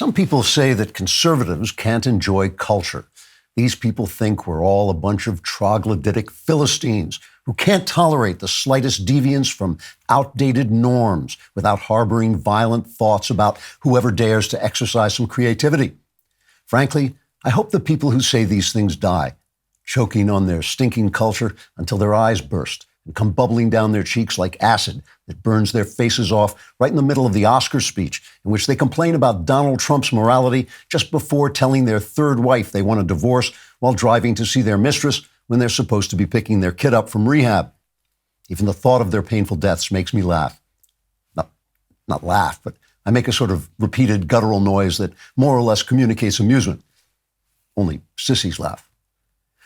Some people say that conservatives can't enjoy culture. These people think we're all a bunch of troglodytic Philistines who can't tolerate the slightest deviance from outdated norms without harboring violent thoughts about whoever dares to exercise some creativity. Frankly, I hope the people who say these things die, choking on their stinking culture until their eyes burst and come bubbling down their cheeks like acid that burns their faces off right in the middle of the Oscar speech, in which they complain about Donald Trump's morality just before telling their third wife they want a divorce while driving to see their mistress when they're supposed to be picking their kid up from rehab. Even the thought of their painful deaths makes me laugh. Not laugh, but I make a sort of repeated guttural noise that more or less communicates amusement. Only sissies laugh.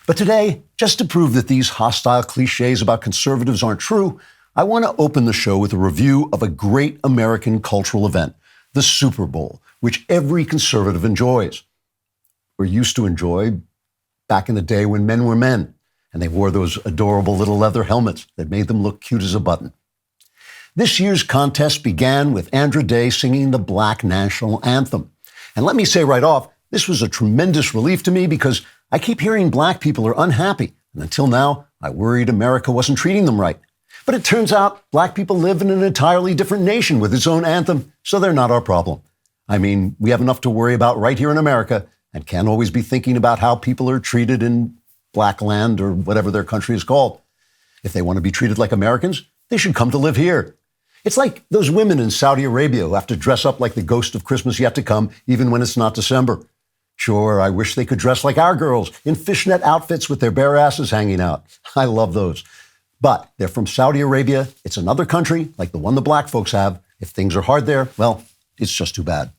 But today, just to prove that these hostile cliches about conservatives aren't true, I want to open the show with a review of a great American cultural event, the Super Bowl, which every conservative enjoys, or used to enjoy back in the day when men were men, and they wore those adorable little leather helmets that made them look cute as a button. This year's contest began with Andra Day singing the Black National Anthem. And let me say right off, this was a tremendous relief to me because I keep hearing black people are unhappy, and until now, I worried America wasn't treating them right. But it turns out black people live in an entirely different nation with its own anthem, so they're not our problem. I mean, we have enough to worry about right here in America and can't always be thinking about how people are treated in black land or whatever their country is called. If they want to be treated like Americans, they should come to live here. It's like those women in Saudi Arabia who have to dress up like the ghost of Christmas yet to come, even when it's not December. Sure, I wish they could dress like our girls in fishnet outfits with their bare asses hanging out. I love those. But they're from Saudi Arabia. It's another country like the one the black folks have. If things are hard there, well, it's just too bad.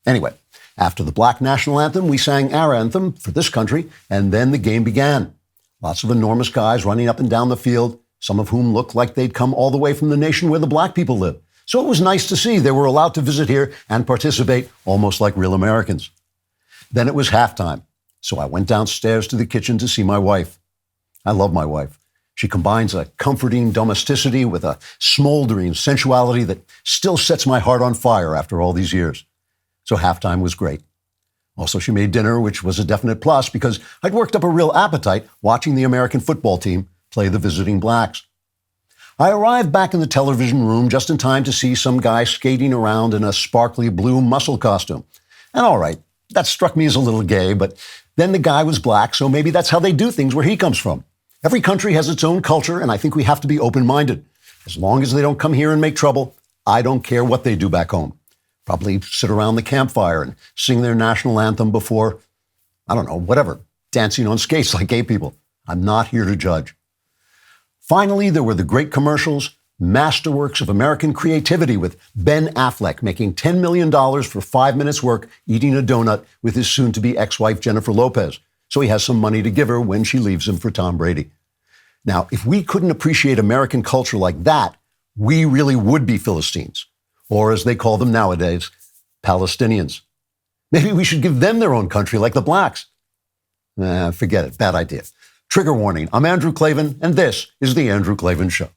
Anyway, after the Black National Anthem, we sang our anthem for this country, and then the game began. Lots of enormous guys running up and down the field, some of whom looked like they'd come all the way from the nation where the black people live. So it was nice to see they were allowed to visit here and participate almost like real Americans. Then it was halftime, so I went downstairs to the kitchen to see my wife. I love my wife. She combines a comforting domesticity with a smoldering sensuality that still sets my heart on fire after all these years. So halftime was great. Also, she made dinner, which was a definite plus because I'd worked up a real appetite watching the American football team play the visiting blacks. I arrived back in the television room just in time to see some guy skating around in a sparkly blue muscle costume. And all right, that struck me as a little gay, but then the guy was black, so maybe that's how they do things where he comes from. Every country has its own culture, and I think we have to be open-minded. As long as they don't come here and make trouble, I don't care what they do back home. Probably sit around the campfire and sing their national anthem before, I don't know, whatever, dancing on skates like gay people. I'm not here to judge. Finally, there were the great commercials, masterworks of American creativity with Ben Affleck making $10 million for 5 minutes work eating a donut with his soon-to-be ex-wife Jennifer Lopez. So he has some money to give her when she leaves him for Tom Brady. Now, if we couldn't appreciate American culture like that, we really would be Philistines, or as they call them nowadays, Palestinians. Maybe we should give them their own country like the blacks. Forget it, bad idea. Trigger warning, I'm Andrew Klavan, and this is The Andrew Klavan Show.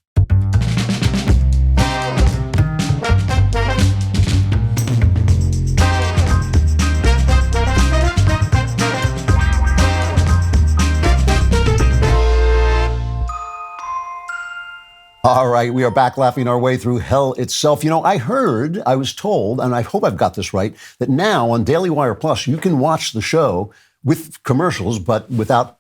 All right, we are back laughing our way through hell itself. You know, I was told, and I hope I've got this right, that now on DailyWire Plus, you can watch the show with commercials, but without,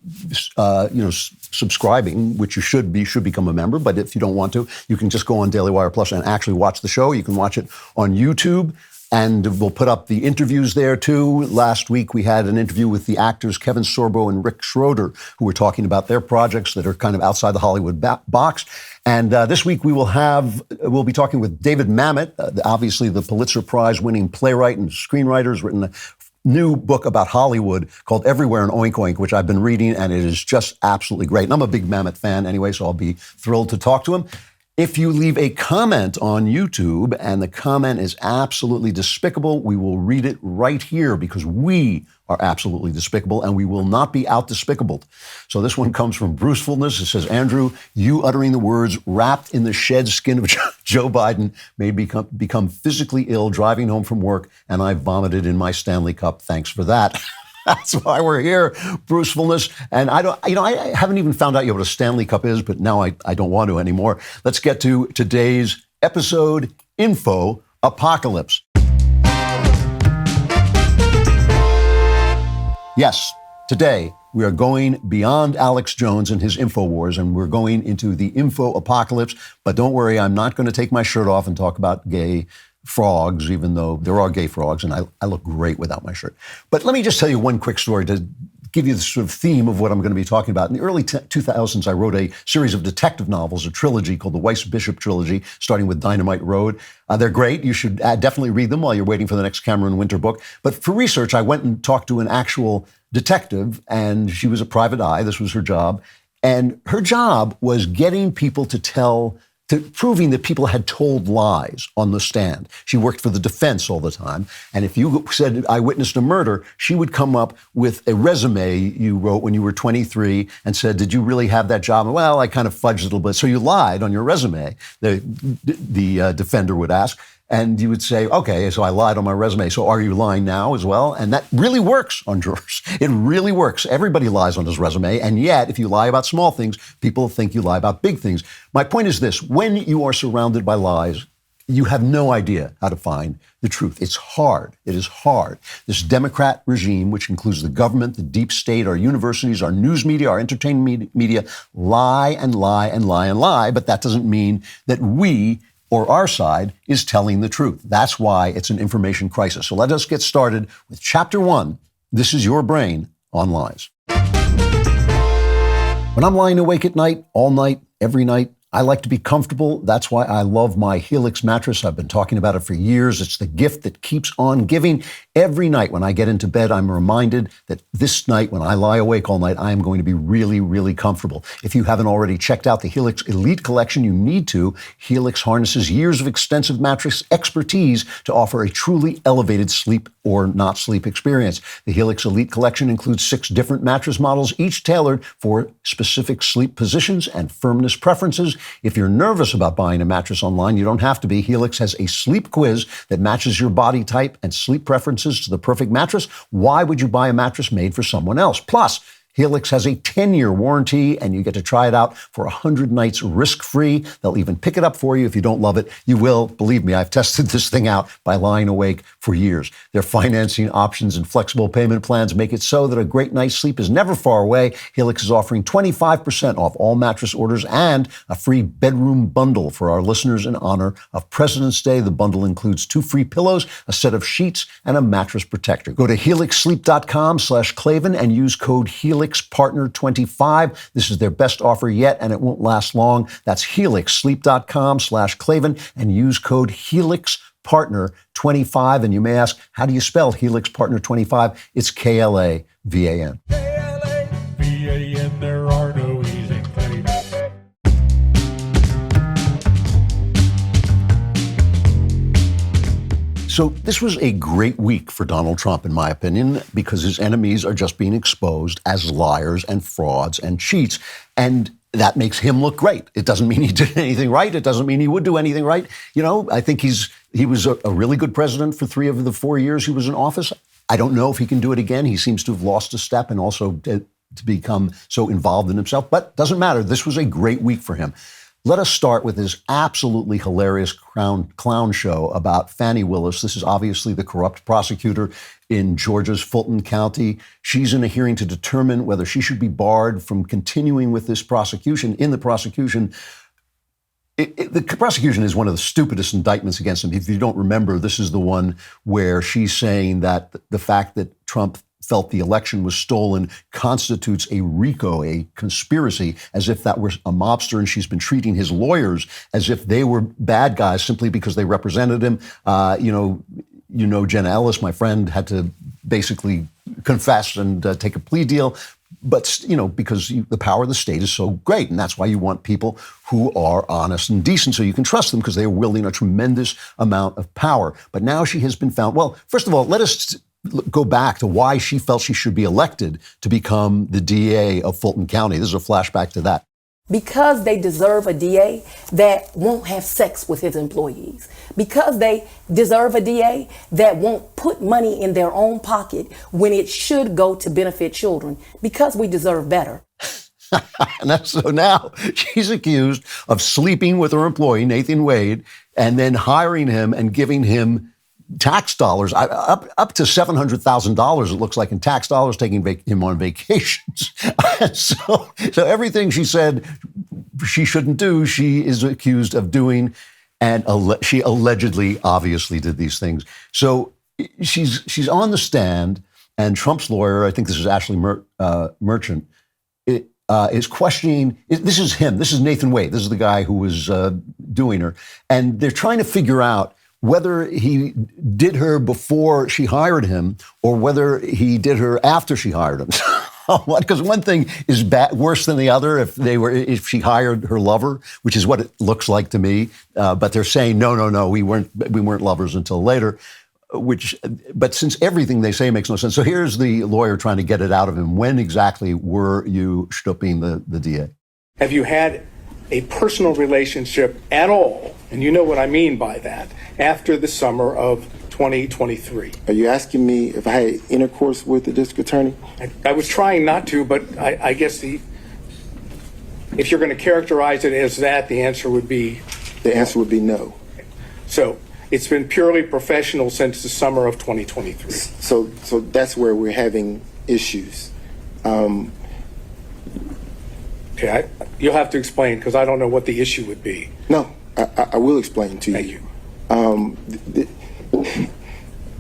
subscribing, which you should become a member. But if you don't want to, you can just go on DailyWire Plus and actually watch the show. You can watch it on YouTube. And we'll put up the interviews there, too. Last week, we had an interview with the actors Kevin Sorbo and Rick Schroeder, who were talking about their projects that are kind of outside the Hollywood box. And this week, we'll be talking with David Mamet, obviously the Pulitzer Prize-winning playwright and screenwriter, has written a new book about Hollywood called Everywhere in Oink Oink, which I've been reading, and it is just absolutely great. And I'm a big Mamet fan anyway, so I'll be thrilled to talk to him. If you leave a comment on YouTube and the comment is absolutely despicable, we will read it right here because we are absolutely despicable and we will not be out-despicabled. So this one comes from Brucefulness. It says, Andrew, you uttering the words wrapped in the shed skin of Joe Biden made me become physically ill driving home from work, and I vomited in my Stanley Cup. Thanks for that. That's why we're here, Brucefulness. And I haven't even found out yet what a Stanley Cup is, but now I don't want to anymore. Let's get to today's episode, Info Apocalypse. Yes, today we are going beyond Alex Jones and his InfoWars, and we're going into the Info Apocalypse. But don't worry, I'm not going to take my shirt off and talk about gay frogs, even though there are gay frogs, and I look great without my shirt. But let me just tell you one quick story to give you the sort of theme of what I'm going to be talking about. In the early 2000s, I wrote a series of detective novels, a trilogy called the Weiss Bishop Trilogy, starting with Dynamite Road. They're great. You should definitely read them while you're waiting for the next Cameron Winter book. But for research, I went and talked to an actual detective, and she was a private eye. This was her job. And her job was getting people proving that people had told lies on the stand. She worked for the defense all the time. And if you said, I witnessed a murder, she would come up with a resume you wrote when you were 23 and said, did you really have that job? And, well, I kind of fudged a little bit. So you lied on your resume, the defender would ask. And you would say, okay, so I lied on my resume. So are you lying now as well? And that really works on jurors. It really works. Everybody lies on his resume. And yet, if you lie about small things, people think you lie about big things. My point is this. When you are surrounded by lies, you have no idea how to find the truth. It's hard. It is hard. This Democrat regime, which includes the government, the deep state, our universities, our news media, our entertainment media, lie and lie and lie and lie. But that doesn't mean that we or our side is telling the truth. That's why it's an information crisis. So let us get started with Chapter 1. This is your brain on lies. When I'm lying awake at night, all night, every night, I like to be comfortable. That's why I love my Helix mattress. I've been talking about it for years. It's the gift that keeps on giving. Every night when I get into bed, I'm reminded that this night, when I lie awake all night, I am going to be really, really comfortable. If you haven't already checked out the Helix Elite Collection, you need to. Helix harnesses years of extensive mattress expertise to offer a truly elevated sleep or not sleep experience. The Helix Elite Collection includes 6 different mattress models, each tailored for specific sleep positions and firmness preferences. If you're nervous about buying a mattress online, you don't have to be. Helix has a sleep quiz that matches your body type and sleep preferences to the perfect mattress. Why would you buy a mattress made for someone else? Plus, Helix has a 10-year warranty, and you get to try it out for 100 nights risk-free. They'll even pick it up for you if you don't love it. You will. Believe me, I've tested this thing out by lying awake for years. Their financing options and flexible payment plans make it so that a great night's sleep is never far away. Helix is offering 25% off all mattress orders and a free bedroom bundle for our listeners in honor of President's Day. The bundle includes 2 free pillows, a set of sheets, and a mattress protector. Go to helixsleep.com/Klavan and use code HelixPartner25. This is their best offer yet, and it won't last long. That's helixsleep.com/Klavan and use code HelixPartner25. And you may ask, how do you spell Helix Partner 25? It's KLAVAN. KLAVAN, there are no E's in Klavan. So this was a great week for Donald Trump, in my opinion, because his enemies are just being exposed as liars and frauds and cheats. And that makes him look great. It doesn't mean he did anything right. It doesn't mean he would do anything right. You know, I think he was a really good president for 3 of the 4 years he was in office. I don't know if he can do it again. He seems to have lost a step and also to become so involved in himself. But doesn't matter. This was a great week for him. Let us start with this absolutely hilarious clown show about Fani Willis. This is obviously the corrupt prosecutor in Georgia's Fulton County. She's in a hearing to determine whether she should be barred from continuing with this prosecution. In the prosecution, the prosecution is one of the stupidest indictments against him. If you don't remember, this is the one where she's saying that the fact that Trump felt the election was stolen constitutes a RICO, a conspiracy, as if that were a mobster, and she's been treating his lawyers as if they were bad guys simply because they represented him. Jenna Ellis, my friend, had to basically confess and take a plea deal. But, because the power of the state is so great. And that's why you want people who are honest and decent so you can trust them because they are wielding a tremendous amount of power. But now she has been found. Well, first of all, let us go back to why she felt she should be elected to become the DA of Fulton County. This is a flashback to that. Because they deserve a DA that won't have sex with his employees. Because they deserve a DA that won't put money in their own pocket when it should go to benefit children. Because we deserve better. And so now she's accused of sleeping with her employee, Nathan Wade, and then hiring him and giving him tax dollars, up to $700,000, it looks like, in tax dollars, taking him on vacations. so everything she said she shouldn't do, she is accused of doing, and she allegedly, obviously, did these things. So she's on the stand, and Trump's lawyer, I think this is Ashley Merchant, is questioning. This is him. This is Nathan Wade. This is the guy who was doing her, and they're trying to figure out whether he did her before she hired him or whether he did her after she hired him. Because one thing is worse than the other if she hired her lover, which is what it looks like to me. But they're saying, no, we weren't lovers until later. But since everything they say makes no sense. So here's the lawyer trying to get it out of him. When exactly were you stooping the DA? Have you had a personal relationship at all, and you know what I mean by that, after the summer of 2023? Are you asking me if I had intercourse with the district attorney? I was trying not to, but I guess if you're going to characterize it as that, the answer would be? The answer would be no. So it's been purely professional since the summer of 2023. So that's where we're having issues. Okay, you'll have to explain because I don't know what the issue would be. No, I will explain to you. Thank you.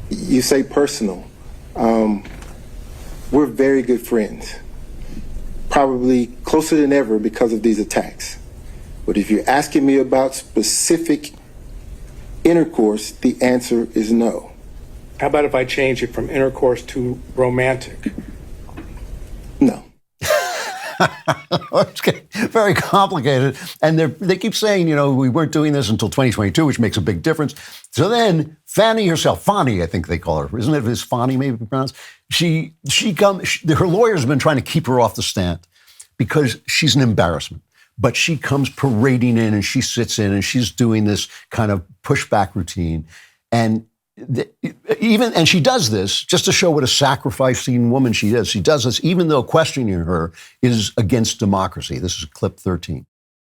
You say personal. We're very good friends, probably closer than ever because of these attacks. But if you're asking me about specific intercourse, the answer is no. How about if I change it from intercourse to romantic? No. It's getting very complicated. And they keep saying, we weren't doing this until 2022, which makes a big difference. So then Fani herself, Fani, I think they call her. Isn't it? Is Fani maybe pronounced? Her lawyers have been trying to keep her off the stand because she's an embarrassment. But she comes parading in and she sits in and she's doing this kind of pushback routine. And she does this just to show what a sacrificing woman she is. She does this even though questioning her is against democracy. This is clip 13.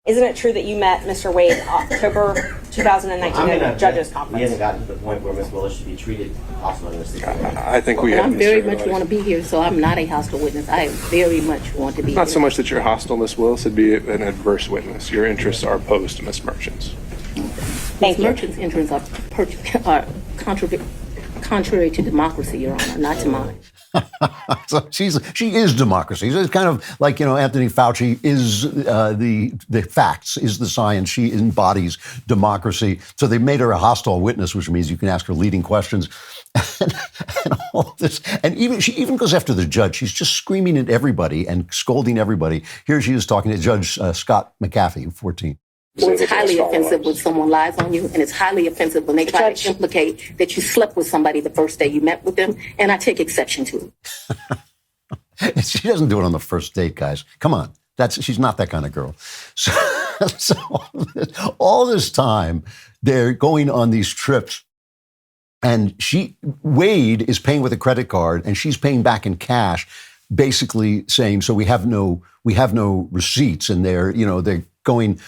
Isn't it true that you met Mr. Wade October 2019 at the judges' conference? We haven't gotten to the point where Ms. Willis should be treated hostile in this situation. I think we have. I very much want to be here, so I'm not a hostile witness. I very much want to be Not here. so much that you're hostile, Ms. Willis, it'd be an adverse witness. Your interests are opposed to Ms. Merchant's. Thank you. Merchant's interests are contrary to democracy, Your Honor, not to mine. So she is democracy. It's kind of like, Anthony Fauci is the facts, is the science. She embodies democracy. So they made her a hostile witness, which means you can ask her leading questions and all this. And she even goes after the judge. She's just screaming at everybody and scolding everybody. Here she is talking to Judge Scott McAfee, 14. Well, it's highly offensive when someone lies on you, and it's highly offensive when they try to implicate that you slept with somebody the first day you met with them, and I take exception to it. She doesn't do it on the first date, guys. Come on. She's not that kind of girl. So all this time, they're going on these trips, and Wade is paying with a credit card, and she's paying back in cash, basically saying, so we have no receipts, and they're going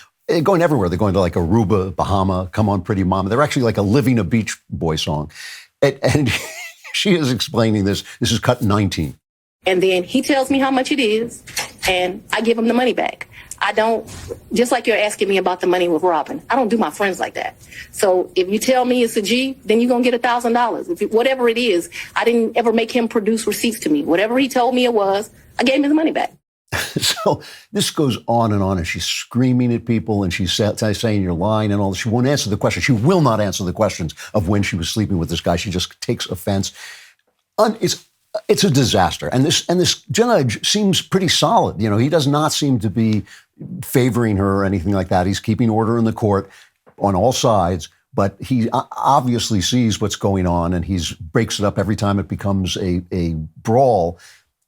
everywhere. They're going to like Aruba, Bahama, Come On Pretty Mama. They're actually like living a Beach Boy song. And she is explaining this. This is cut 19. And then he tells me how much it is, and I give him the money back. I don't, just like you're asking me about the money with Robin, I don't do my friends like that. So if you tell me it's a G, then you're going to get $1,000. Whatever it is, I didn't ever make him produce receipts to me. Whatever he told me it was, I gave him the money back. So this goes on, and she's screaming at people, and she's saying you're lying and all this. She won't answer the question. She will not answer the questions of when she was sleeping with this guy. She just takes offense. It's It's a disaster. And this judge seems pretty solid. You know, he does not seem to be favoring her or anything like that. He's keeping order in the court on all sides, but he obviously sees what's going on and he breaks it up every time it becomes a brawl.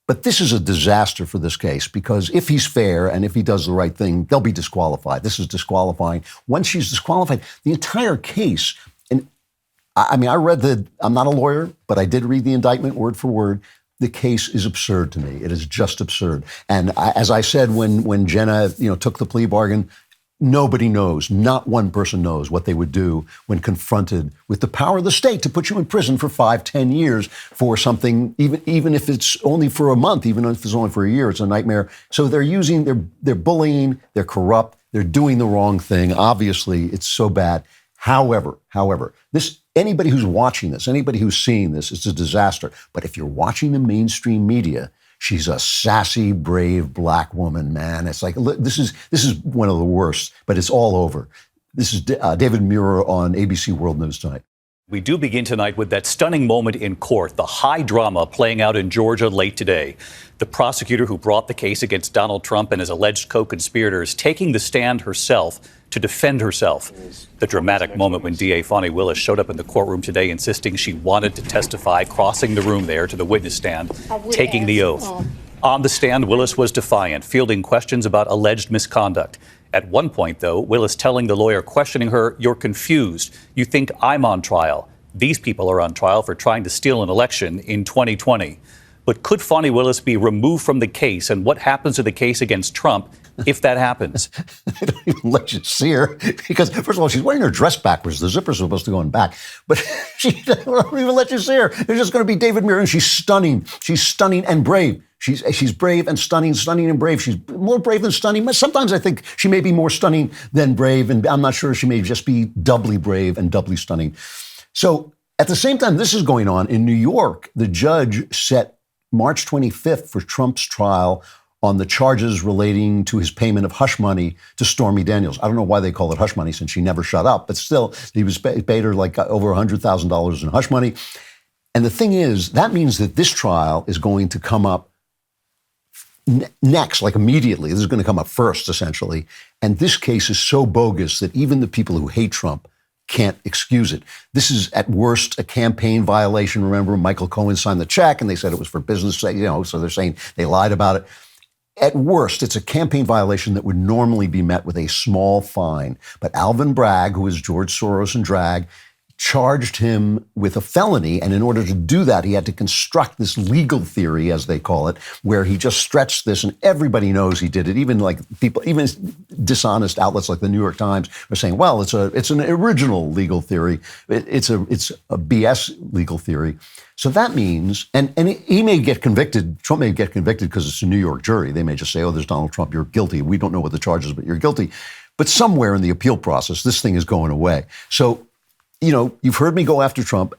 But this is a disaster for this case because if he's fair and if he does the right thing, they'll be disqualified. This is disqualifying. Once she's disqualified, the entire case, and I mean, I'm not a lawyer, but I did read the indictment word for word. The case is absurd to me. It is just absurd. And as I said, when Jenna, took the plea bargain, nobody knows, not one person knows what they would do when confronted with the power of the state to put you in prison for 5-10 years for something, even if it's only for a month, even if it's only for a year, it's a nightmare. So they're bullying, they're corrupt, they're doing the wrong thing. Obviously, it's so bad. However, anybody who's watching this, anybody who's seeing this, it's a disaster. But if you're watching the mainstream media, she's a sassy, brave black woman, man. It's like, this is one of the worst, but it's all over. This is David Muir on ABC World News tonight. We do begin tonight with that stunning moment in court, the high drama playing out in Georgia late today. The prosecutor who brought the case against Donald Trump and his alleged co-conspirators taking the stand herself to defend herself. The dramatic moment when DA Fani Willis showed up in the courtroom today insisting she wanted to testify, crossing the room there to the witness stand, taking the oath. On the stand, Willis was defiant, fielding questions about alleged misconduct. At one point, though, Willis telling the lawyer questioning her, "You're confused. You think I'm on trial. These people are on trial for trying to steal an election in 2020. But could Fani Willis be removed from the case? And what happens to the case against Trump if that happens?" They don't even let you see her because, first of all, she's wearing her dress backwards. The zipper's supposed to go in back, but she don't even let you see her. There's just going to be David Muir, and she's stunning. She's stunning and brave. She's brave and stunning and brave. She's more brave than stunning. Sometimes I think she may be more stunning than brave, and I'm not sure she may just be doubly brave and doubly stunning. So at the same time this is going on, in New York, the judge set March 25th for Trump's trial on the charges relating to his payment of hush money to Stormy Daniels. I don't know why they call it hush money since she never shut up, but still, he was paid her like over $100,000 in hush money. And the thing is, that means that this trial is going to come up next, like immediately. This is going to come up first, essentially. And this case is so bogus that even the people who hate Trump can't excuse it. This is at worst a campaign violation. Remember, Michael Cohen signed the check and they said it was for business, so they're saying they lied about it. At worst, it's a campaign violation that would normally be met with a small fine. But Alvin Bragg, who is George Soros and drag, charged him with a felony. And in order to do that, he had to construct this legal theory, as they call it, where he just stretched this, and everybody knows he did it. Even dishonest outlets like the New York Times are saying, well, it's an original legal theory. It's a BS legal theory. So that means, and he may get convicted, Trump may get convicted because it's a New York jury. They may just say, oh, there's Donald Trump, you're guilty. We don't know what the charge is, but you're guilty. But somewhere in the appeal process, this thing is going away. So, you've heard me go after Trump,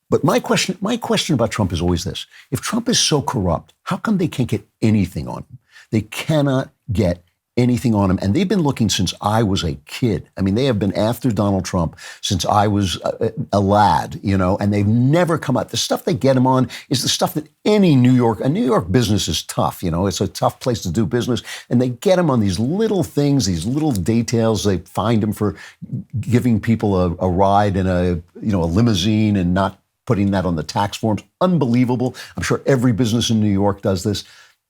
but my question about Trump is always this. If Trump is so corrupt, how come they can't get anything on him? They cannot get anything on him. And they've been looking since I was a kid. I mean, they have been after Donald Trump since I was a lad, and they've never come out. The stuff they get him on is the stuff that a New York business is tough. It's a tough place to do business. And they get him on these little things, these little details. They find him for giving people a ride in a limousine and not putting that on the tax forms. Unbelievable. I'm sure every business in New York does this.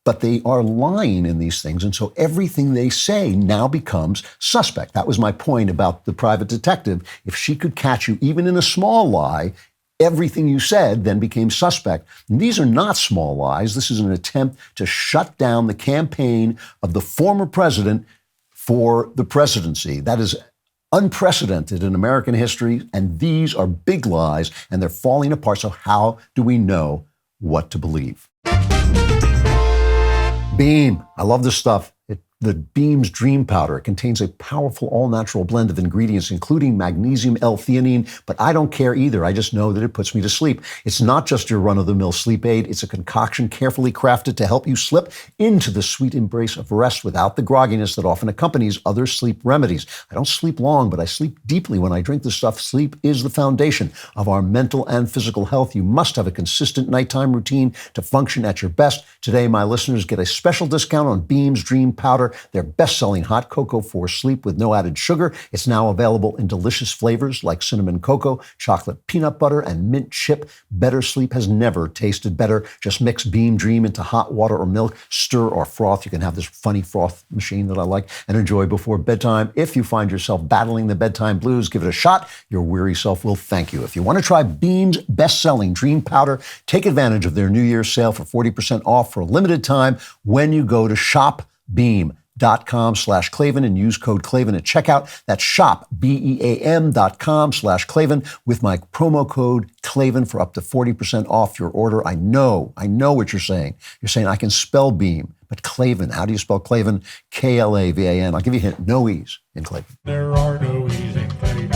But they are lying in these things. And so everything they say now becomes suspect. That was my point about the private detective. If she could catch you even in a small lie, everything you said then became suspect. And these are not small lies. This is an attempt to shut down the campaign of the former president for the presidency. That is unprecedented in American history. And these are big lies, and they're falling apart. So how do we know what to believe? Beam. I love this stuff. It the Beam's Dream Powder. It contains a powerful all-natural blend of ingredients, including magnesium L-theanine, but I don't care either. I just know that it puts me to sleep. It's not just your run-of-the-mill sleep aid. It's a concoction carefully crafted to help you slip into the sweet embrace of rest without the grogginess that often accompanies other sleep remedies. I don't sleep long, but I sleep deeply when I drink this stuff. Sleep is the foundation of our mental and physical health. You must have a consistent nighttime routine to function at your best. Today, my listeners get a special discount on Beam's Dream Powder, their best-selling hot cocoa for sleep with no added sugar. It's now available in delicious flavors like cinnamon cocoa, chocolate peanut butter, and mint chip. Better sleep has never tasted better. Just mix Beam Dream into hot water or milk, stir or froth. You can have this funny froth machine that I like and enjoy before bedtime. If you find yourself battling the bedtime blues, give it a shot. Your weary self will thank you. If you want to try Beam's best-selling Dream Powder, take advantage of their New Year's sale for 40% off for a limited time when you go to shopbeam.com/Klavan and use code Klavan at checkout. That's shopbeam.com/Klavan with my promo code Klavan for up to 40% off your order. I know what you're saying. You're saying I can spell Beam, but Klavan, how do you spell Klavan? Klavan. I'll give you a hint. No E's in Klavan. There are no E's in Klavan.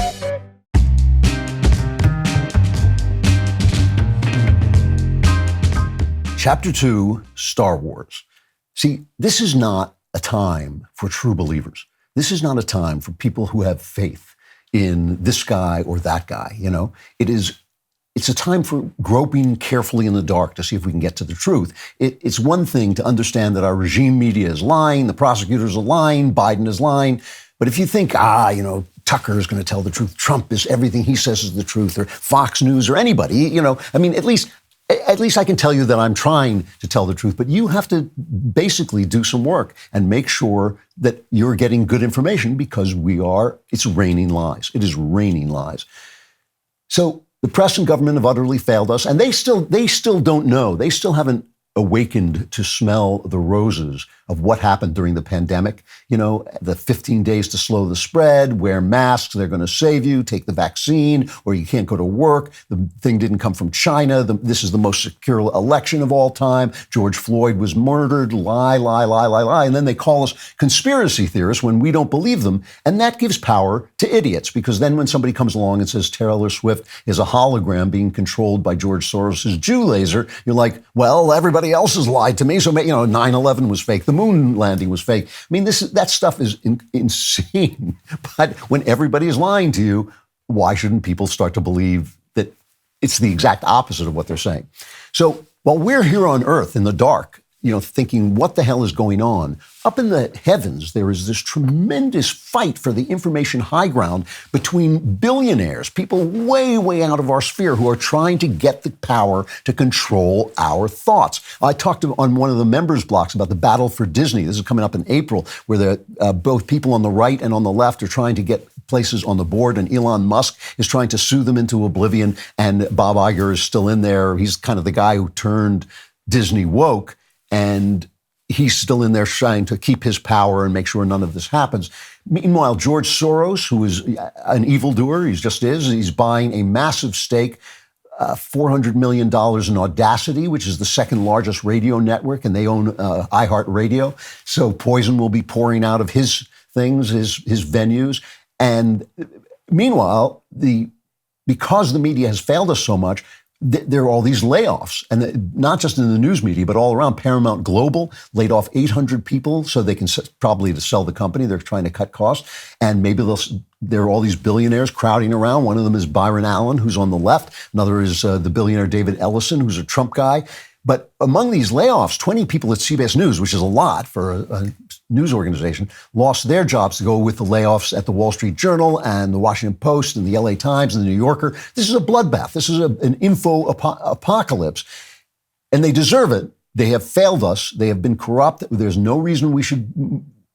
Chapter 2, Star Wars. See, this is not a time for true believers. This is not a time for people who have faith in this guy or that guy, you know. It's a time for groping carefully in the dark to see if we can get to the truth. It's one thing to understand that our regime media is lying, the prosecutors are lying, Biden is lying. But if you think, Tucker is going to tell the truth, Trump is everything he says is the truth, or Fox News or anybody, at least I can tell you that I'm trying to tell the truth, but you have to basically do some work and make sure that you're getting good information because it's raining lies. It is raining lies. So the press and government have utterly failed us, and they still don't know. They still haven't awakened to smell the roses of what happened during the pandemic. The 15 days to slow the spread, wear masks, they're going to save you, take the vaccine, or you can't go to work. The thing didn't come from China. This is the most secure election of all time. George Floyd was murdered. Lie. And then they call us conspiracy theorists when we don't believe them. And that gives power to idiots, because then when somebody comes along and says Taylor Swift is a hologram being controlled by George Soros' Jew laser, you're like, well, everybody else has lied to me. So, 9/11 was fake. The moon landing was fake. That stuff is insane. But when everybody is lying to you, why shouldn't people start to believe that it's the exact opposite of what they're saying? So while we're here on Earth in the dark, thinking what the hell is going on, up in the heavens, there is this tremendous fight for the information high ground between billionaires, people way, way out of our sphere who are trying to get the power to control our thoughts. I talked on one of the members' blocks about the battle for Disney. This is coming up in April, where both people on the right and on the left are trying to get places on the board, and Elon Musk is trying to sue them into oblivion, and Bob Iger is still in there. He's kind of the guy who turned Disney woke, and he's still in there trying to keep his power and make sure none of this happens. Meanwhile, George Soros, who is an evildoer, he's buying a massive stake, $400 million in Audacity, which is the second largest radio network, and they own iHeartRadio. So poison will be pouring out of his things, his venues. And meanwhile, because the media has failed us so much, there are all these layoffs, and not just in the news media, but all around. Paramount Global laid off 800 people so they can probably to sell the company. They're trying to cut costs, and maybe there are all these billionaires crowding around. One of them is Byron Allen, who's on the left. Another is the billionaire David Ellison, who's a Trump guy. But among these layoffs, 20 people at CBS News, which is a lot for a news organization, lost their jobs to go with the layoffs at the Wall Street Journal and the Washington Post and the LA Times and the New Yorker. This is a bloodbath. This is an info apocalypse. And they deserve it. They have failed us. They have been corrupt. There's no reason we should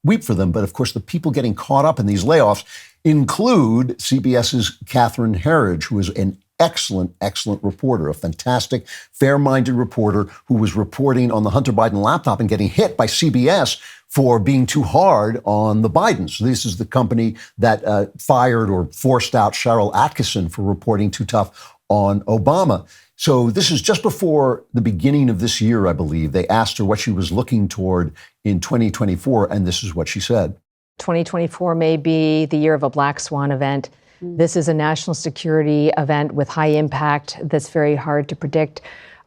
weep for them. But of course, the people getting caught up in these layoffs include CBS's Catherine Herridge, who is an excellent reporter, a fantastic, fair-minded reporter who was reporting on the Hunter Biden laptop and getting hit by CBS for being too hard on the Bidens. This is the company that fired or forced out Cheryl Atkinson for reporting too tough on Obama. So this is just before the beginning of this year, I believe. They asked her what she was looking toward in 2024, and this is what she said. 2024 may be the year of a black swan event. This is a national security event with high impact that's very hard to predict.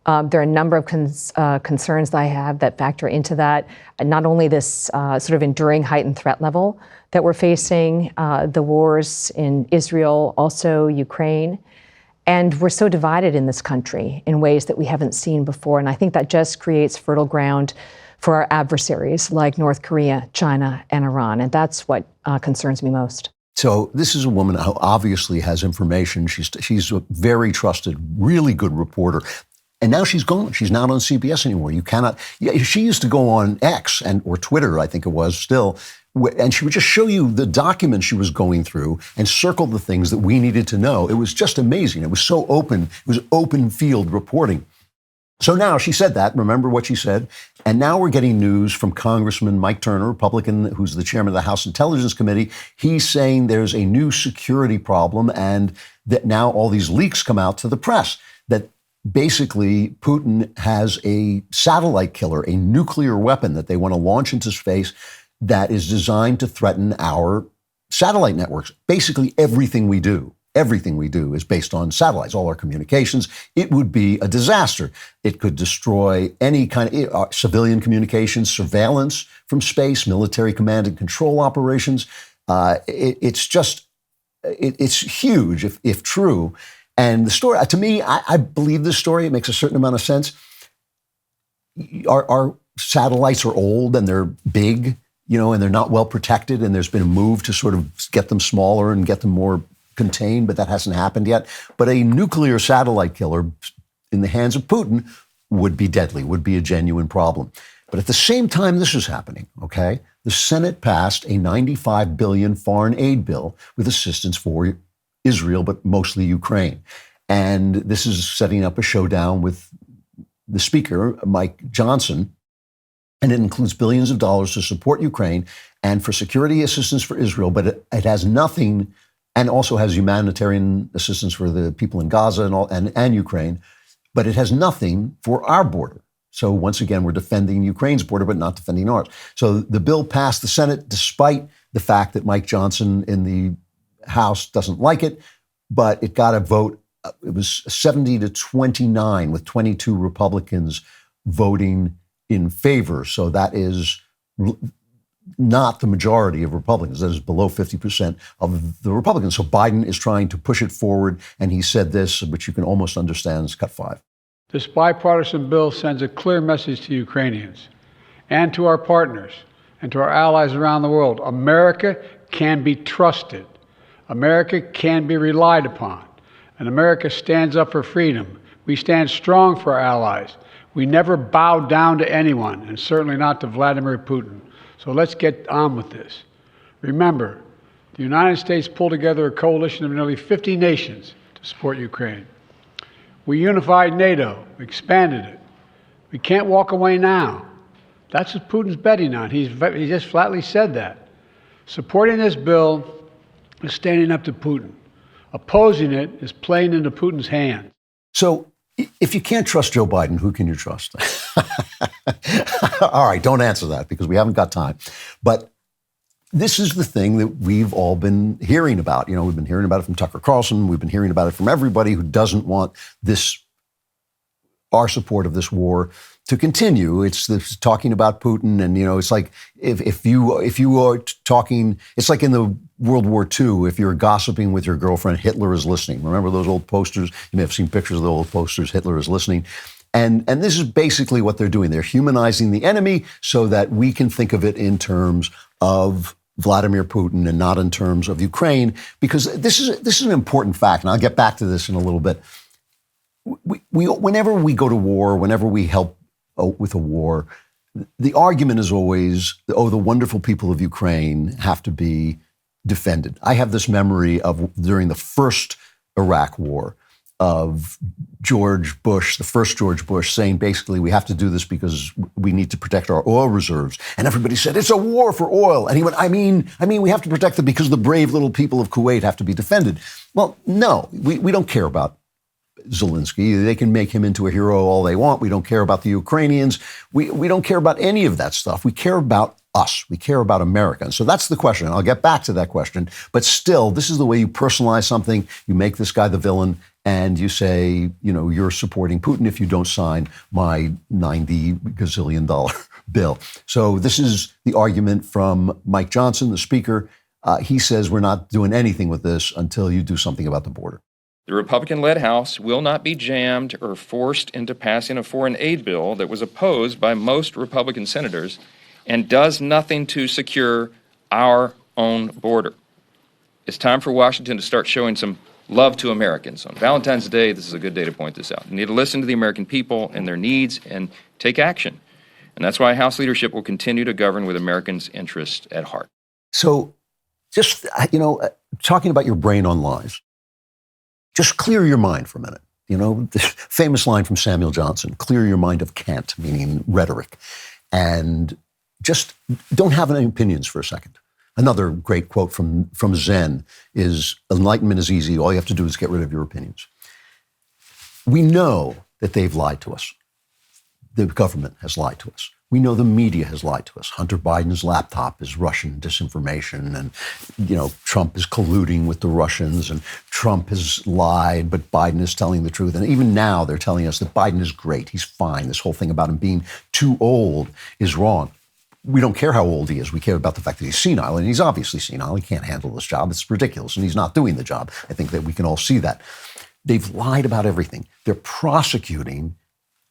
There are a number of concerns that I have that factor into that. Not only this sort of enduring heightened threat level that we're facing, the wars in Israel, also Ukraine. And we're so divided in this country in ways that we haven't seen before. And I think that just creates fertile ground for our adversaries like North Korea, China, and Iran. And that's what concerns me most. So this is a woman who obviously has information. She's a very trusted, really good reporter. And now she's gone. She's not on CBS anymore. You cannot. Yeah, she used to go on X or Twitter, I think it was still, and she would just show you the documents she was going through and circle the things that we needed to know. It was just amazing. It was so open. It was open field reporting. So now she said that. Remember what she said. And now we're getting news from Congressman Mike Turner, Republican, who's the chairman of the House Intelligence Committee. He's saying there's a new security problem and that now all these leaks come out to the press that basically, Putin has a satellite killer, a nuclear weapon that they want to launch into space that is designed to threaten our satellite networks. Basically, everything we do is based on satellites, all our communications. It would be a disaster. It could destroy any kind of civilian communications, surveillance from space, military command and control operations. It's huge if true. And the story, to me, I believe this story. It makes a certain amount of sense. Our satellites are old and they're big, and they're not well protected. And there's been a move to sort of get them smaller and get them more contained, but that hasn't happened yet. But a nuclear satellite killer in the hands of Putin would be deadly, would be a genuine problem. But at the same time this is happening, okay, the Senate passed a $95 billion foreign aid bill with assistance for Israel, but mostly Ukraine. And this is setting up a showdown with the speaker, Mike Johnson, and it includes billions of dollars to support Ukraine and for security assistance for Israel, but it has nothing, and also has humanitarian assistance for the people in Gaza and Ukraine, but it has nothing for our border. So once again, we're defending Ukraine's border, but not defending ours. So the bill passed the Senate despite the fact that Mike Johnson in the House doesn't like it, but it got a vote. It was 70-29 with 22 Republicans voting in favor. So that is not the majority of Republicans. That is below 50% of the Republicans. So Biden is trying to push it forward. And he said this, which you can almost understand is cut 5. This bipartisan bill sends a clear message to Ukrainians and to our partners and to our allies around the world. America can be trusted. America can be relied upon, and America stands up for freedom. We stand strong for our allies. We never bow down to anyone, and certainly not to Vladimir Putin. So let's get on with this. Remember, the United States pulled together a coalition of nearly 50 nations to support Ukraine. We unified NATO, expanded it. We can't walk away now. That's what Putin's betting on. He just flatly said that. Supporting this bill is standing up to Putin. Opposing it is playing into Putin's hand. So if you can't trust Joe Biden, who can you trust? All right, don't answer that because we haven't got time. But this is the thing that we've all been hearing about. We've been hearing about it from Tucker Carlson. We've been hearing about it from everybody who doesn't want our support of this war to continue. It's talking about Putin, and it's like if you are talking, it's like in the World War II. If you're gossiping with your girlfriend, Hitler is listening. Remember those old posters? You may have seen pictures of the old posters. Hitler is listening, and this is basically what they're doing. They're humanizing the enemy so that we can think of it in terms of Vladimir Putin and not in terms of Ukraine, because this is an important fact, and I'll get back to this in a little bit. We whenever we go to war, whenever we help with a war, the argument is always, the wonderful people of Ukraine have to be defended. I have this memory of during the first Iraq war of George Bush, the first George Bush, saying basically we have to do this because we need to protect our oil reserves. And everybody said, it's a war for oil. And he went, I mean, we have to protect them because the brave little people of Kuwait have to be defended. Well, no, we don't care about Zelensky. They can make him into a hero all they want. We don't care about the Ukrainians. We don't care about any of that stuff. We care about us. We care about America. And so that's the question. I'll get back to that question. But still, this is the way you personalize something. You make this guy the villain, and you say, you're supporting Putin if you don't sign my $90 gazillion bill. So this is the argument from Mike Johnson, the speaker. He says we're not doing anything with this until you do something about the border. The Republican-led House will not be jammed or forced into passing a foreign aid bill that was opposed by most Republican senators and does nothing to secure our own border. It's time for Washington to start showing some love to Americans. On Valentine's Day, this is a good day to point this out. You need to listen to the American people and their needs and take action. And that's why House leadership will continue to govern with Americans' interests at heart. So just, talking about your brain on lies, just clear your mind for a minute. The famous line from Samuel Johnson, clear your mind of cant, meaning rhetoric. And just don't have any opinions for a second. Another great quote from Zen is, enlightenment is easy. All you have to do is get rid of your opinions. We know that they've lied to us. The government has lied to us. We know the media has lied to us. Hunter Biden's laptop is Russian disinformation, and Trump is colluding with the Russians, and Trump has lied, but Biden is telling the truth. And even now they're telling us that Biden is great. He's fine. This whole thing about him being too old is wrong. We don't care how old he is. We care about the fact that he's senile, and he's obviously senile. He can't handle this job. It's ridiculous, and he's not doing the job. I think that we can all see that. They've lied about everything. They're prosecuting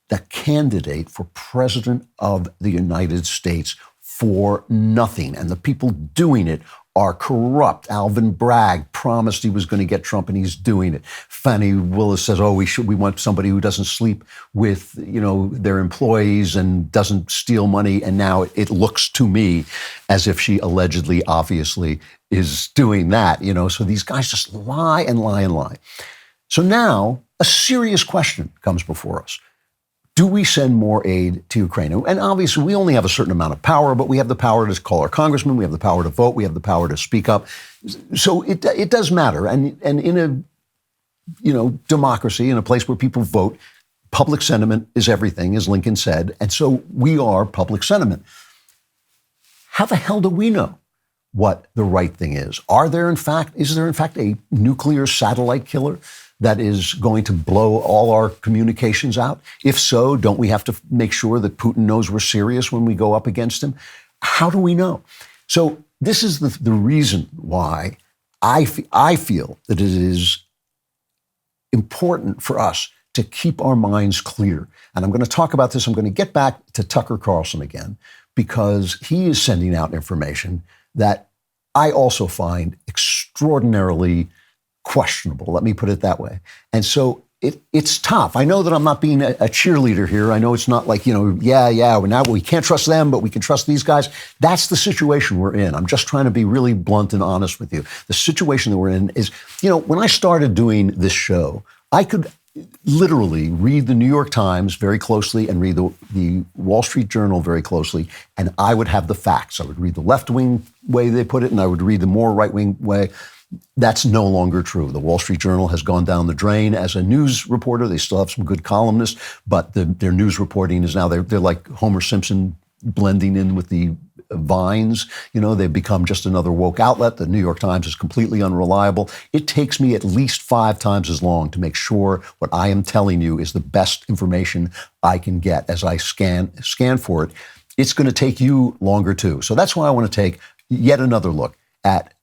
the candidate for president of the United States for nothing, and the people doing it are corrupt. Alvin Bragg promised he was going to get Trump, and he's doing it. Fani Willis says, we want somebody who doesn't sleep with, their employees and doesn't steal money. And now it looks to me as if she allegedly, obviously, is doing that, So these guys just lie and lie and lie. So now a serious question comes before us. Do we send more aid to Ukraine? And obviously, we only have a certain amount of power, but we have the power to call our congressman. We have the power to vote. We have the power to speak up. So it does matter. And in a democracy, in a place where people vote, public sentiment is everything, as Lincoln said. And so we are public sentiment. How the hell do we know what the right thing is? Is there in fact a nuclear satellite killer that is going to blow all our communications out? If so, don't we have to make sure that Putin knows we're serious when we go up against him? How do we know? So this is the reason why I feel that it is important for us to keep our minds clear. And I'm going to talk about this. I'm going to get back to Tucker Carlson again, because he is sending out information that I also find extraordinarily questionable. Let me put it that way. And so it's tough. I know that I'm not being a cheerleader here. I know it's not like, now we can't trust them, but we can trust these guys. That's the situation we're in. I'm just trying to be really blunt and honest with you. The situation that we're in is, when I started doing this show, I could literally read the New York Times very closely and read the Wall Street Journal very closely, and I would have the facts. I would read the left-wing way they put it, and I would read the more right-wing way. That's no longer true. The Wall Street Journal has gone down the drain as a news reporter. They still have some good columnists, but their news reporting is now, they're like Homer Simpson blending in with the vines. They've become just another woke outlet. The New York Times is completely unreliable. It takes me at least 5 times as long to make sure what I am telling you is the best information I can get as I scan for it. It's going to take you longer too. So that's why I want to take yet another look at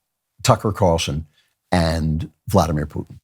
Tucker Carlson and Vladimir Putin.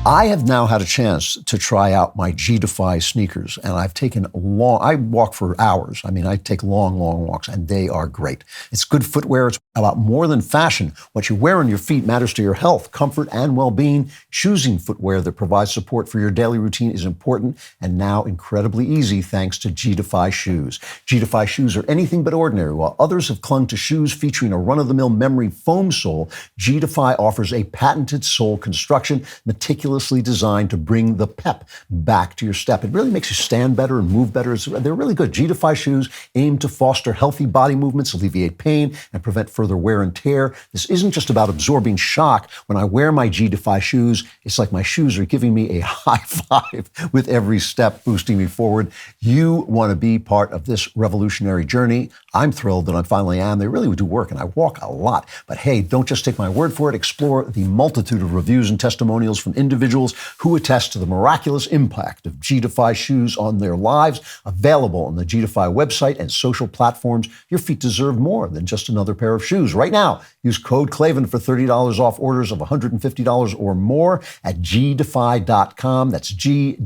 I have now had a chance to try out my G-Defy sneakers, and I've taken I walk for hours. I take long, long walks, and they are great. It's good footwear. It's about more than fashion. What you wear on your feet matters to your health, comfort, and well-being. Choosing footwear that provides support for your daily routine is important, and now incredibly easy thanks to G-Defy shoes. G-Defy shoes are anything but ordinary. While others have clung to shoes featuring a run-of-the-mill memory foam sole, G-Defy offers a patented sole construction, meticulous meticulously designed to bring the pep back to your step. It really makes you stand better and move better. They're really good. G-Defy shoes aim to foster healthy body movements, alleviate pain, and prevent further wear and tear. This isn't just about absorbing shock. When I wear my G-Defy shoes, it's like my shoes are giving me a high five with every step, boosting me forward. You want to be part of this revolutionary journey. I'm thrilled that I finally am. They really do work, and I walk a lot. But hey, don't just take my word for it. Explore the multitude of reviews and testimonials from individuals who attest to the miraculous impact of G-Defy shoes on their lives, available on the G-Defy website and social platforms. Your feet deserve more than just another pair of shoes. Right now, use code Klavan for $30 off orders of $150 or more at gdefy.com. That's GDEFY.com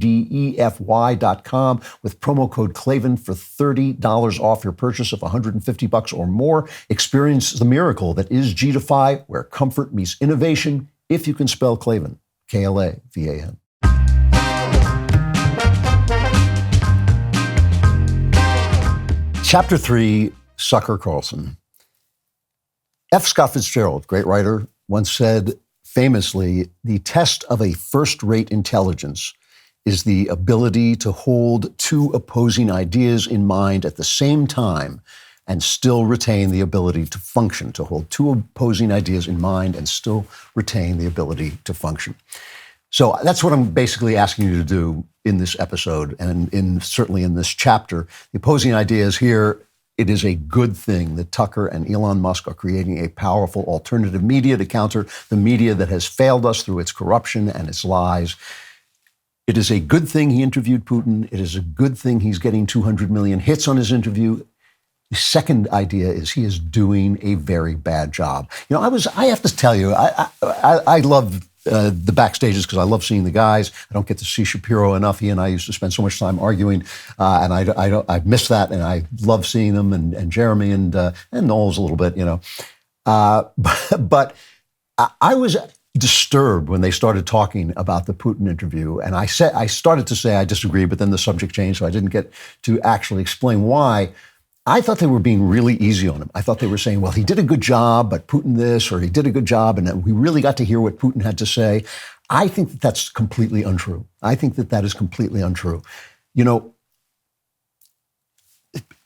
with promo code Klavan for $30 off your purchase of $150 or more. Experience the miracle that is G-Defy, where comfort meets innovation, if you can spell Klavan, Klavan. Chapter 3, Sucker Carlson. F. Scott Fitzgerald, great writer, once said famously, the test of a first-rate intelligence is the ability to hold two opposing ideas in mind at the same time and still retain the ability to function, to hold two opposing ideas in mind and still retain the ability to function. So that's what I'm basically asking you to do in this episode and certainly in this chapter. The opposing ideas here, it is a good thing that Tucker and Elon Musk are creating a powerful alternative media to counter the media that has failed us through its corruption and its lies. It is a good thing he interviewed Putin. It is a good thing he's getting 200 million hits on his interview. The second idea is he is doing a very bad job. You know, I have to tell you, I love the backstages because I love seeing the guys. I don't get to see Shapiro enough. He and I used to spend so much time arguing, and I miss that. And I love seeing them and Jeremy and Knowles a little bit, you know. But I was disturbed when they started talking about the Putin interview, and I started to say I disagree, but then the subject changed, so I didn't get to actually explain why. I thought they were being really easy on him. I thought they were saying, well, he did a good job, but Putin this, or he did a good job, and we really got to hear what Putin had to say. I think that that's completely untrue. I think that that is completely untrue. You know,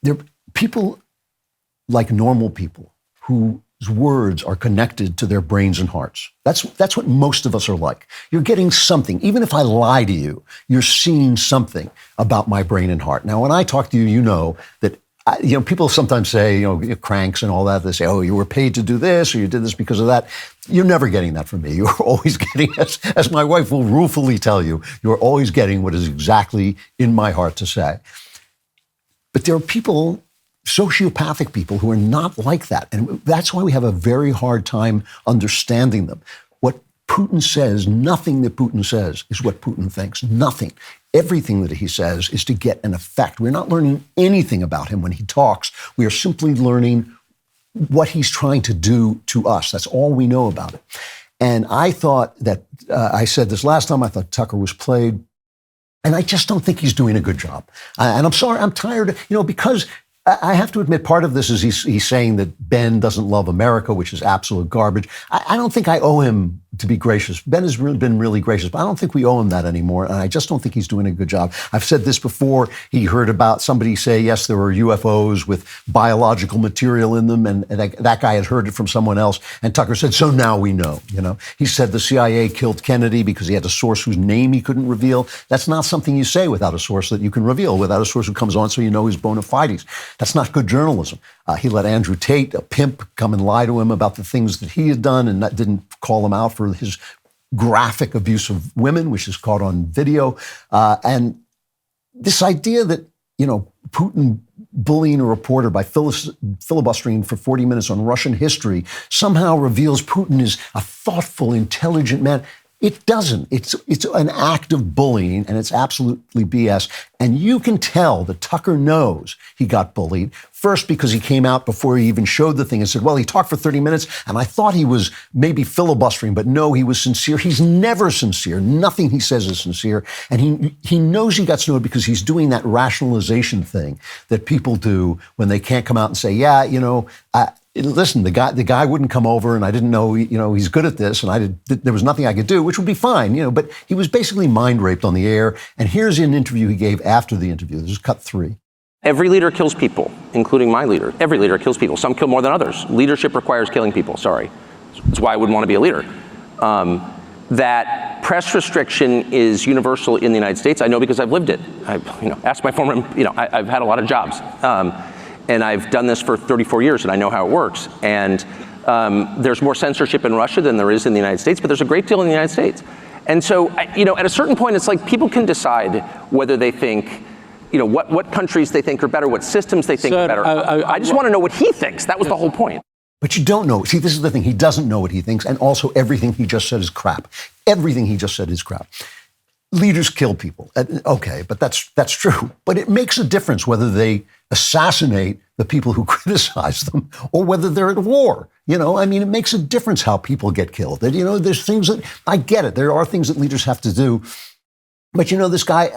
there are people like normal people whose words are connected to their brains and hearts. That's what most of us are like. You're getting something. Even if I lie to you, you're seeing something about my brain and heart. Now, when I talk to you, you know that people sometimes say, cranks and all that. They say, oh, you were paid to do this or you did this because of that. You're never getting that from me. You're always getting, as my wife will ruefully tell you, you're always getting what is exactly in my heart to say. But there are people, sociopathic people, who are not like that. And that's why we have a very hard time understanding them. What Putin says, nothing that Putin says is what Putin thinks. Nothing. Everything that he says is to get an effect. We're not learning anything about him when he talks. We are simply learning what he's trying to do to us. That's all we know about it. And I thought that, I said this last time, I thought Tucker was played. And I just don't think he's doing a good job. And I'm sorry, I'm tired, because I have to admit, part of this is he's saying that Ben doesn't love America, which is absolute garbage. I don't think I owe him to be gracious. Ben has been really gracious, but I don't think we owe him that anymore. And I just don't think he's doing a good job. I've said this before. He heard about somebody say, yes, there were UFOs with biological material in them. And that guy had heard it from someone else. And Tucker said, so now we know, He said the CIA killed Kennedy because he had a source whose name he couldn't reveal. That's not something you say without a source that you can reveal, without a source who comes on so you know he's bona fides. That's not good journalism. He let Andrew Tate, a pimp, come and lie to him about the things that he had done and didn't call him out for his graphic abuse of women, which is caught on video. And this idea that, Putin bullying a reporter by filibustering for 40 minutes on Russian history somehow reveals Putin is a thoughtful, intelligent man. It doesn't. It's an act of bullying, and it's absolutely BS. And you can tell that Tucker knows he got bullied, first because he came out before he even showed the thing and said, well, he talked for 30 minutes, and I thought he was maybe filibustering, but no, he was sincere. He's never sincere. Nothing he says is sincere. And he knows he got snowed because he's doing that rationalization thing that people do when they can't come out and say, yeah, listen, the guy wouldn't come over, and I didn't know, he's good at this, and there was nothing I could do, which would be fine, but he was basically mind raped on the air. And here's an interview he gave after the interview. This is cut 3. Every leader kills people, including my leader. Every leader kills people. Some kill more than others. Leadership requires killing people. Sorry. That's why I wouldn't want to be a leader. That press restriction is universal in the United States. I know because I've lived it. Ask my former, I've had a lot of jobs. And I've done this for 34 years, and I know how it works. And there's more censorship in Russia than there is in the United States, but there's a great deal in the United States. And so, at a certain point, it's like people can decide whether they think, what countries they think are better, what systems they think are better. I just want to know what he thinks. That was the whole point. But you don't know. See, this is the thing. He doesn't know what he thinks, and also everything he just said is crap. Everything he just said is crap. Leaders kill people. Okay, but that's true. But it makes a difference whether they assassinate the people who criticize them or whether they're at war. It makes a difference how people get killed. There's things that, I get it. There are things that leaders have to do. But, this guy,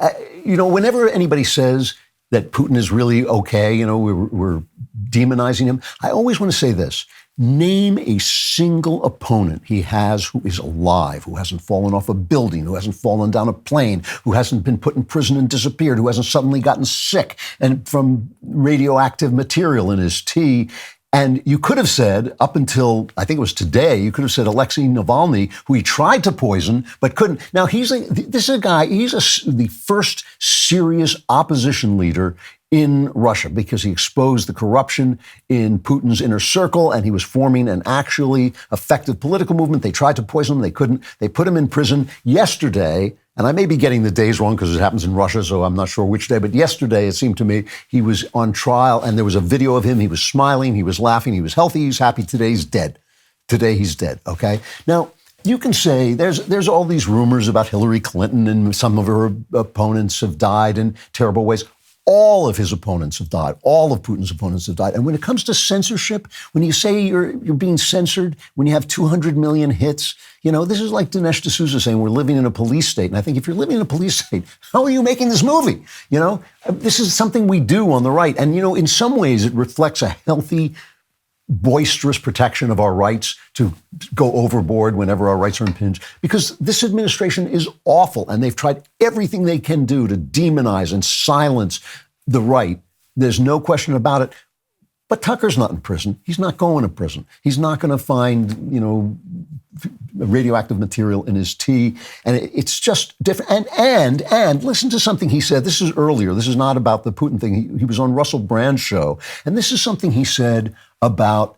whenever anybody says that Putin is really okay, we're demonizing him, I always want to say this. Name a single opponent he has who is alive, who hasn't fallen off a building, who hasn't fallen down a plane, who hasn't been put in prison and disappeared, who hasn't suddenly gotten sick and from radioactive material in his tea. And you could have said, up until, I think it was today, you could have said Alexei Navalny, who he tried to poison, but couldn't. Now, this is a guy, the first serious opposition leader in Russia because he exposed the corruption in Putin's inner circle, and he was forming an actually effective political movement. They tried to poison him. They couldn't. They put him in prison yesterday. And I may be getting the days wrong because it happens in Russia, so I'm not sure which day. But yesterday, it seemed to me, he was on trial, and there was a video of him. He was smiling. He was laughing. He was healthy. He's happy. Today he's dead. Today he's dead, okay? Now, you can say there's all these rumors about Hillary Clinton, and some of her opponents have died in terrible ways. All of his opponents have died. All of Putin's opponents have died. And when it comes to censorship, when you say you're being censored, when you have 200 million hits, this is like Dinesh D'Souza saying we're living in a police state. And I think if you're living in a police state, how are you making this movie? This is something we do on the right. And, in some ways, it reflects a healthy, boisterous protection of our rights to go overboard whenever our rights are impinged, because this administration is awful, and they've tried everything they can do to demonize and silence the right. There's no question about it. But Tucker's not in prison. He's not going to prison. He's not going to find, radioactive material in his tea. And it's just different. And listen to something he said. This is earlier. This is not about the Putin thing. He was on Russell Brand's show. And this is something he said about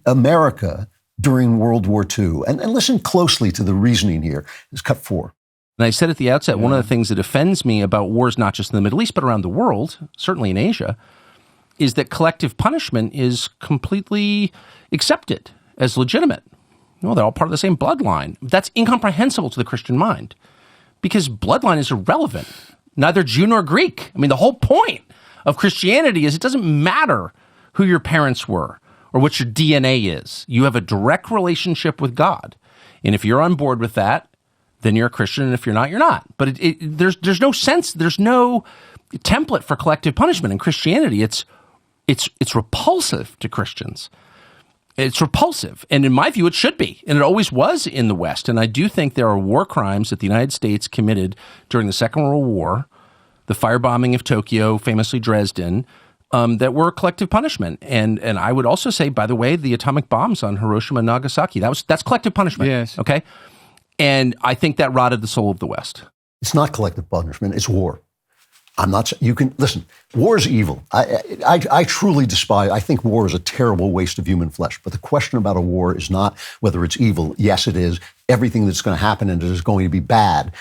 America during World War II. And listen closely to the reasoning here. It's cut 4. And I said at the outset, one of the things that offends me about wars, not just in the Middle East, but around the world, certainly in Asia, is that collective punishment is completely accepted as legitimate. They're all part of the same bloodline. That's incomprehensible to the Christian mind because bloodline is irrelevant, neither Jew nor Greek. The whole point of Christianity is it doesn't matter who your parents were or what your DNA is. You have a direct relationship with God. And if you're on board with that, then you're a Christian. And if you're not, you're not. But there's no sense, there's no template for collective punishment in Christianity. It's repulsive to Christians. It's repulsive. And in my view, it should be. And it always was in the West. And I do think there are war crimes that the United States committed during the Second World War, the firebombing of Tokyo, famously Dresden, that were collective punishment. And I would also say, by the way, the atomic bombs on Hiroshima and Nagasaki, that's collective punishment. Yes. Okay? And I think that rotted the soul of the West. It's not collective punishment. It's war. I'm not. You can listen. War is evil. I truly despise. I think war is a terrible waste of human flesh. But the question about a war is not whether it's evil. Yes, it is. Everything that's going to happen in it is going to be bad.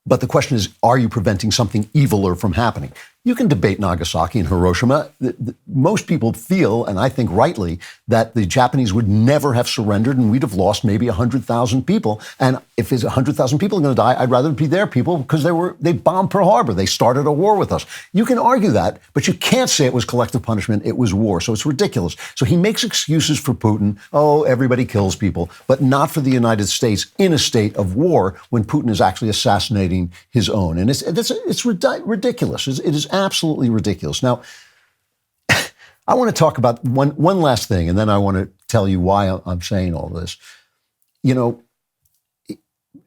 But the question is, are you preventing something eviler from happening? You can debate Nagasaki and Hiroshima. Most people feel, and I think rightly, that the Japanese would never have surrendered and we'd have lost maybe 100,000 people. And if there's 100,000 people going to die, I'd rather be their people because they bombed Pearl Harbor. They started a war with us. You can argue that, but you can't say it was collective punishment. It was war. So it's ridiculous. So he makes excuses for Putin. Oh, everybody kills people, but not for the United States in a state of war when Putin is actually assassinating his own. And it's ridiculous. It is absolutely ridiculous. Now, I want to talk about one last thing, and then I want to tell you why I'm saying all this. You know,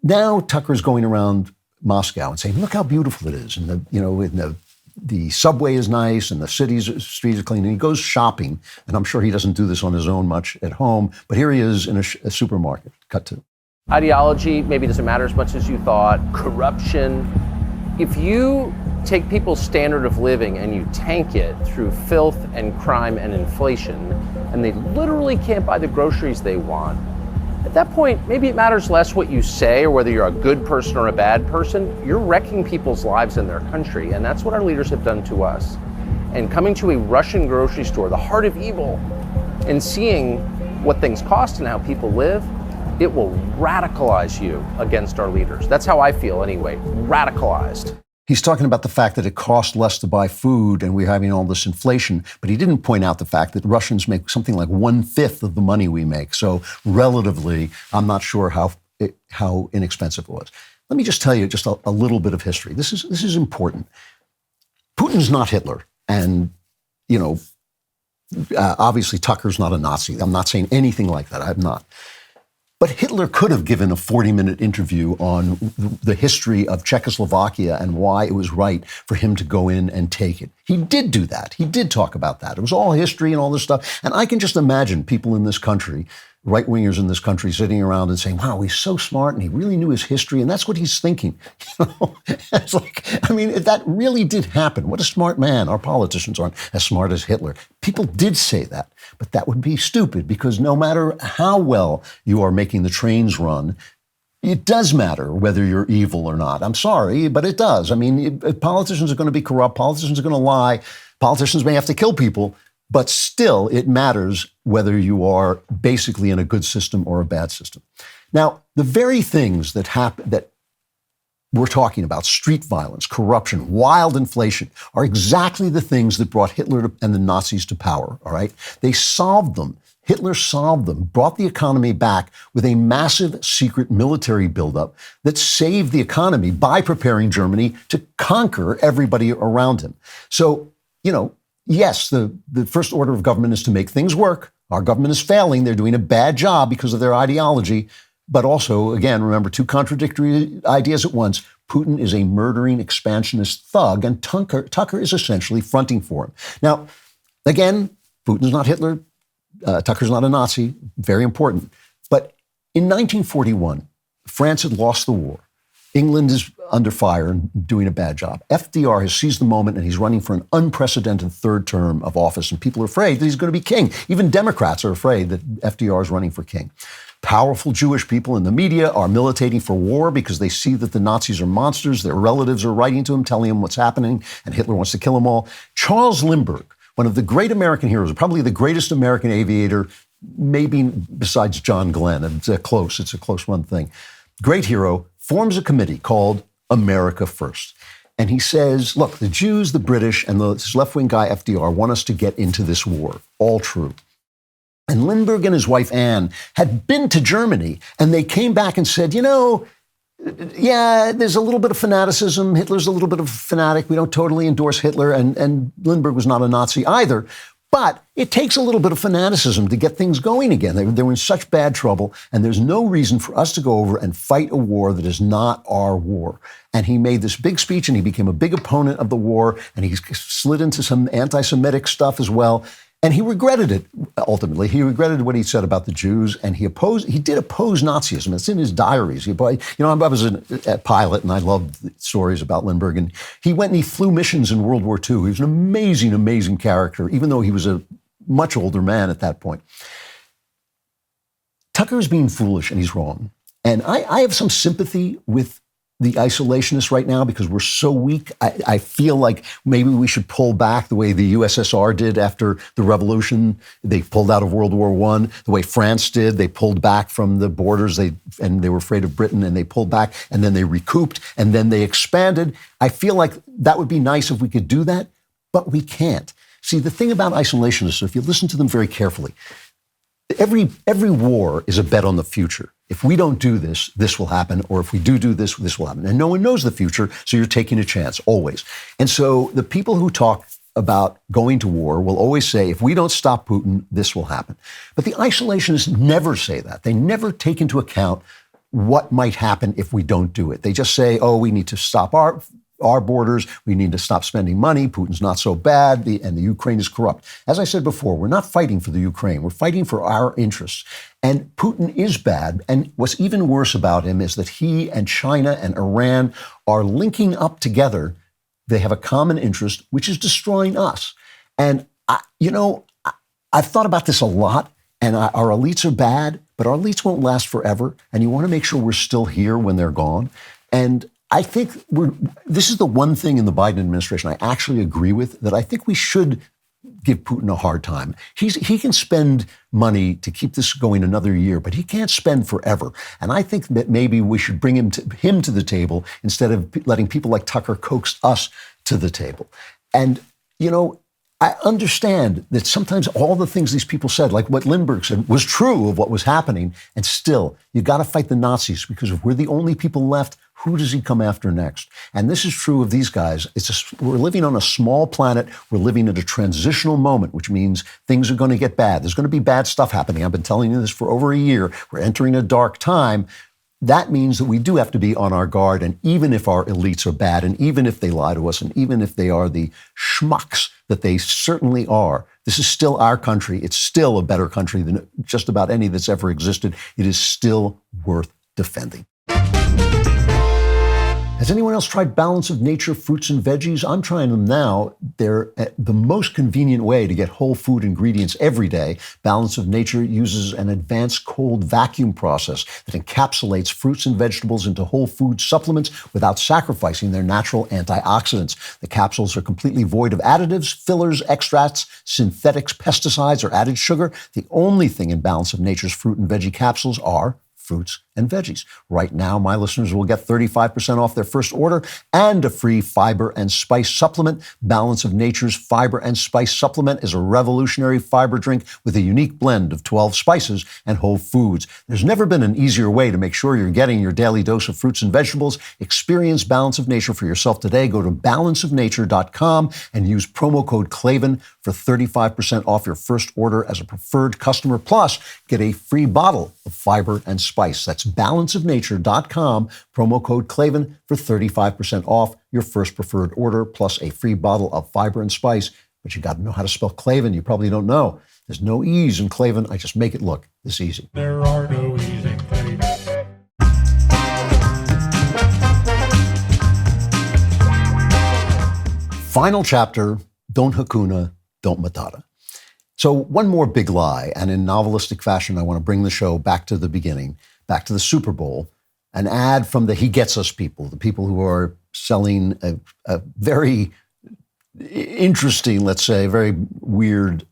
now Tucker's going around Moscow and saying, look how beautiful it is. And the subway is nice and the streets are clean. And he goes shopping. And I'm sure he doesn't do this on his own much at home. But here he is in a supermarket. Cut to. Ideology maybe doesn't matter as much as you thought. Corruption. If you take people's standard of living and you tank it through filth and crime and inflation, and they literally can't buy the groceries they want, at that point, maybe it matters less what you say or whether you're a good person or a bad person. You're wrecking people's lives in their country, and that's what our leaders have done to us. And coming to a Russian grocery store, the heart of evil, and seeing what things cost and how people live, it will radicalize you against our leaders. That's how I feel anyway, radicalized. He's talking about the fact that it costs less to buy food and we're having all this inflation, but he didn't point out the fact that Russians make something like 1/5 of the money we make. So relatively, I'm not sure how inexpensive it was. Let me just tell you just a little bit of history. This is important. Putin's not Hitler. And, obviously Tucker's not a Nazi. I'm not saying anything like that. I'm not. But Hitler could have given a 40-minute interview on the history of Czechoslovakia and why it was right for him to go in and take it. He did do that. He did talk about that. It was all history and all this stuff. And I can just imagine people in this country, right-wingers in this country, sitting around and saying, wow, he's so smart and he really knew his history. And that's what he's thinking. It's like, that really did happen. What a smart man. Our politicians aren't as smart as Hitler. People did say that. But that would be stupid because no matter how well you are making the trains run, it does matter whether you're evil or not. I'm sorry, but it does. Politicians are going to be corrupt. Politicians are going to lie. Politicians may have to kill people. But still, it matters whether you are basically in a good system or a bad system. Now, the very things that happen, that we're talking about, street violence, corruption, wild inflation, are exactly the things that brought Hitler and the Nazis to power, all right? They solved them. Hitler solved them, brought the economy back with a massive secret military buildup that saved the economy by preparing Germany to conquer everybody around him. So, yes, the first order of government is to make things work. Our government is failing. They're doing a bad job because of their ideology. But also, again, remember, two contradictory ideas at once. Putin is a murdering expansionist thug, and Tucker is essentially fronting for him. Now, again, Putin's not Hitler. Tucker's not a Nazi. Very important. But in 1941, France had lost the war. England is under fire and doing a bad job. FDR has seized the moment and he's running for an unprecedented third term of office. And people are afraid that he's going to be king. Even Democrats are afraid that FDR is running for king. Powerful Jewish people in the media are militating for war because they see that the Nazis are monsters. Their relatives are writing to him, telling him what's happening, and Hitler wants to kill them all. Charles Lindbergh, one of the great American heroes, probably the greatest American aviator, maybe besides John Glenn. It's a close run thing. Great hero, forms a committee called America First. And he says, look, the Jews, the British, and this left-wing guy FDR want us to get into this war. All true. And Lindbergh and his wife Anne had been to Germany, and they came back and said, yeah, there's a little bit of fanaticism. Hitler's a little bit of a fanatic. We don't totally endorse Hitler, and Lindbergh was not a Nazi either. But it takes a little bit of fanaticism to get things going again. They were in such bad trouble, and there's no reason for us to go over and fight a war that is not our war. And he made this big speech, and he became a big opponent of the war, and he slid into some anti-Semitic stuff as well. And he regretted it, ultimately. He regretted what he said about the Jews, and he did oppose Nazism. It's in his diaries. I was a pilot, and I loved stories about Lindbergh. And he went and he flew missions in World War II. He was an amazing, amazing character, even though he was a much older man at that point. Tucker is being foolish, and he's wrong. And I have some sympathy with the isolationists right now because we're so weak. I feel like maybe we should pull back the way the USSR did after the revolution. They pulled out of World War I. The way France did, they pulled back from the borders and they were afraid of Britain and they pulled back and then they recouped and then they expanded. I feel like that would be nice if we could do that, but we can't. See, the thing about isolationists, if you listen to them very carefully, every war is a bet on the future. If we don't do this, this will happen. Or if we do this, this will happen. And no one knows the future, so you're taking a chance, always. And so the people who talk about going to war will always say, if we don't stop Putin, this will happen. But the isolationists never say that. They never take into account what might happen if we don't do it. They just say, oh, we need to stop our borders. We need to stop spending money. Putin's not so bad, and the Ukraine is corrupt. As I said before, we're not fighting for the Ukraine. We're fighting for our interests. And Putin is bad. And what's even worse about him is that he and China and Iran are linking up together. They have a common interest, which is destroying us. And, I've thought about this a lot, and our elites are bad, but our elites won't last forever. And you want to make sure we're still here when they're gone. And I think this is the one thing in the Biden administration I actually agree with, that I think we should give Putin a hard time. He can spend money to keep this going another year, but he can't spend forever. And I think that maybe we should bring him to the table instead of letting people like Tucker coax us to the table. And, I understand that sometimes all the things these people said, like what Lindbergh said, was true of what was happening. And still, you got to fight the Nazis, because if we're the only people left, who does he come after next? And this is true of these guys. We're living on a small planet. We're living at a transitional moment, which means things are going to get bad. There's going to be bad stuff happening. I've been telling you this for over a year. We're entering a dark time. That means that we do have to be on our guard. And even if our elites are bad, and even if they lie to us, and even if they are the schmucks that they certainly are, this is still our country. It's still a better country than just about any that's ever existed. It is still worth defending. Has anyone else tried Balance of Nature fruits and veggies? I'm trying them now. They're the most convenient way to get whole food ingredients every day. Balance of Nature uses an advanced cold vacuum process that encapsulates fruits and vegetables into whole food supplements without sacrificing their natural antioxidants. The capsules are completely void of additives, fillers, extracts, synthetics, pesticides, or added sugar. The only thing in Balance of Nature's fruit and veggie capsules are fruits and veggies. Right now, my listeners will get 35% off their first order and a free fiber and spice supplement. Balance of Nature's Fiber and Spice Supplement is a revolutionary fiber drink with a unique blend of 12 spices and whole foods. There's never been an easier way to make sure you're getting your daily dose of fruits and vegetables. Experience Balance of Nature for yourself today. Go to balanceofnature.com and use promo code Klavan for 35% off your first order as a preferred customer. Plus, get a free bottle of fiber and spice. That's balanceofnature.com, promo code Klavan for 35% off your first preferred order, plus a free bottle of fiber and spice. But you got to know how to spell Klavan. You probably don't know. There's no E's in Klavan. I just make it look this easy. There are no E's in Klavan. Final chapter, don't Hakuna, don't Matata. So one more big lie, and in novelistic fashion, I want to bring the show back to the beginning, back to the Super Bowl, an ad from the He Gets Us people, the people who are selling a very interesting, let's say, very weird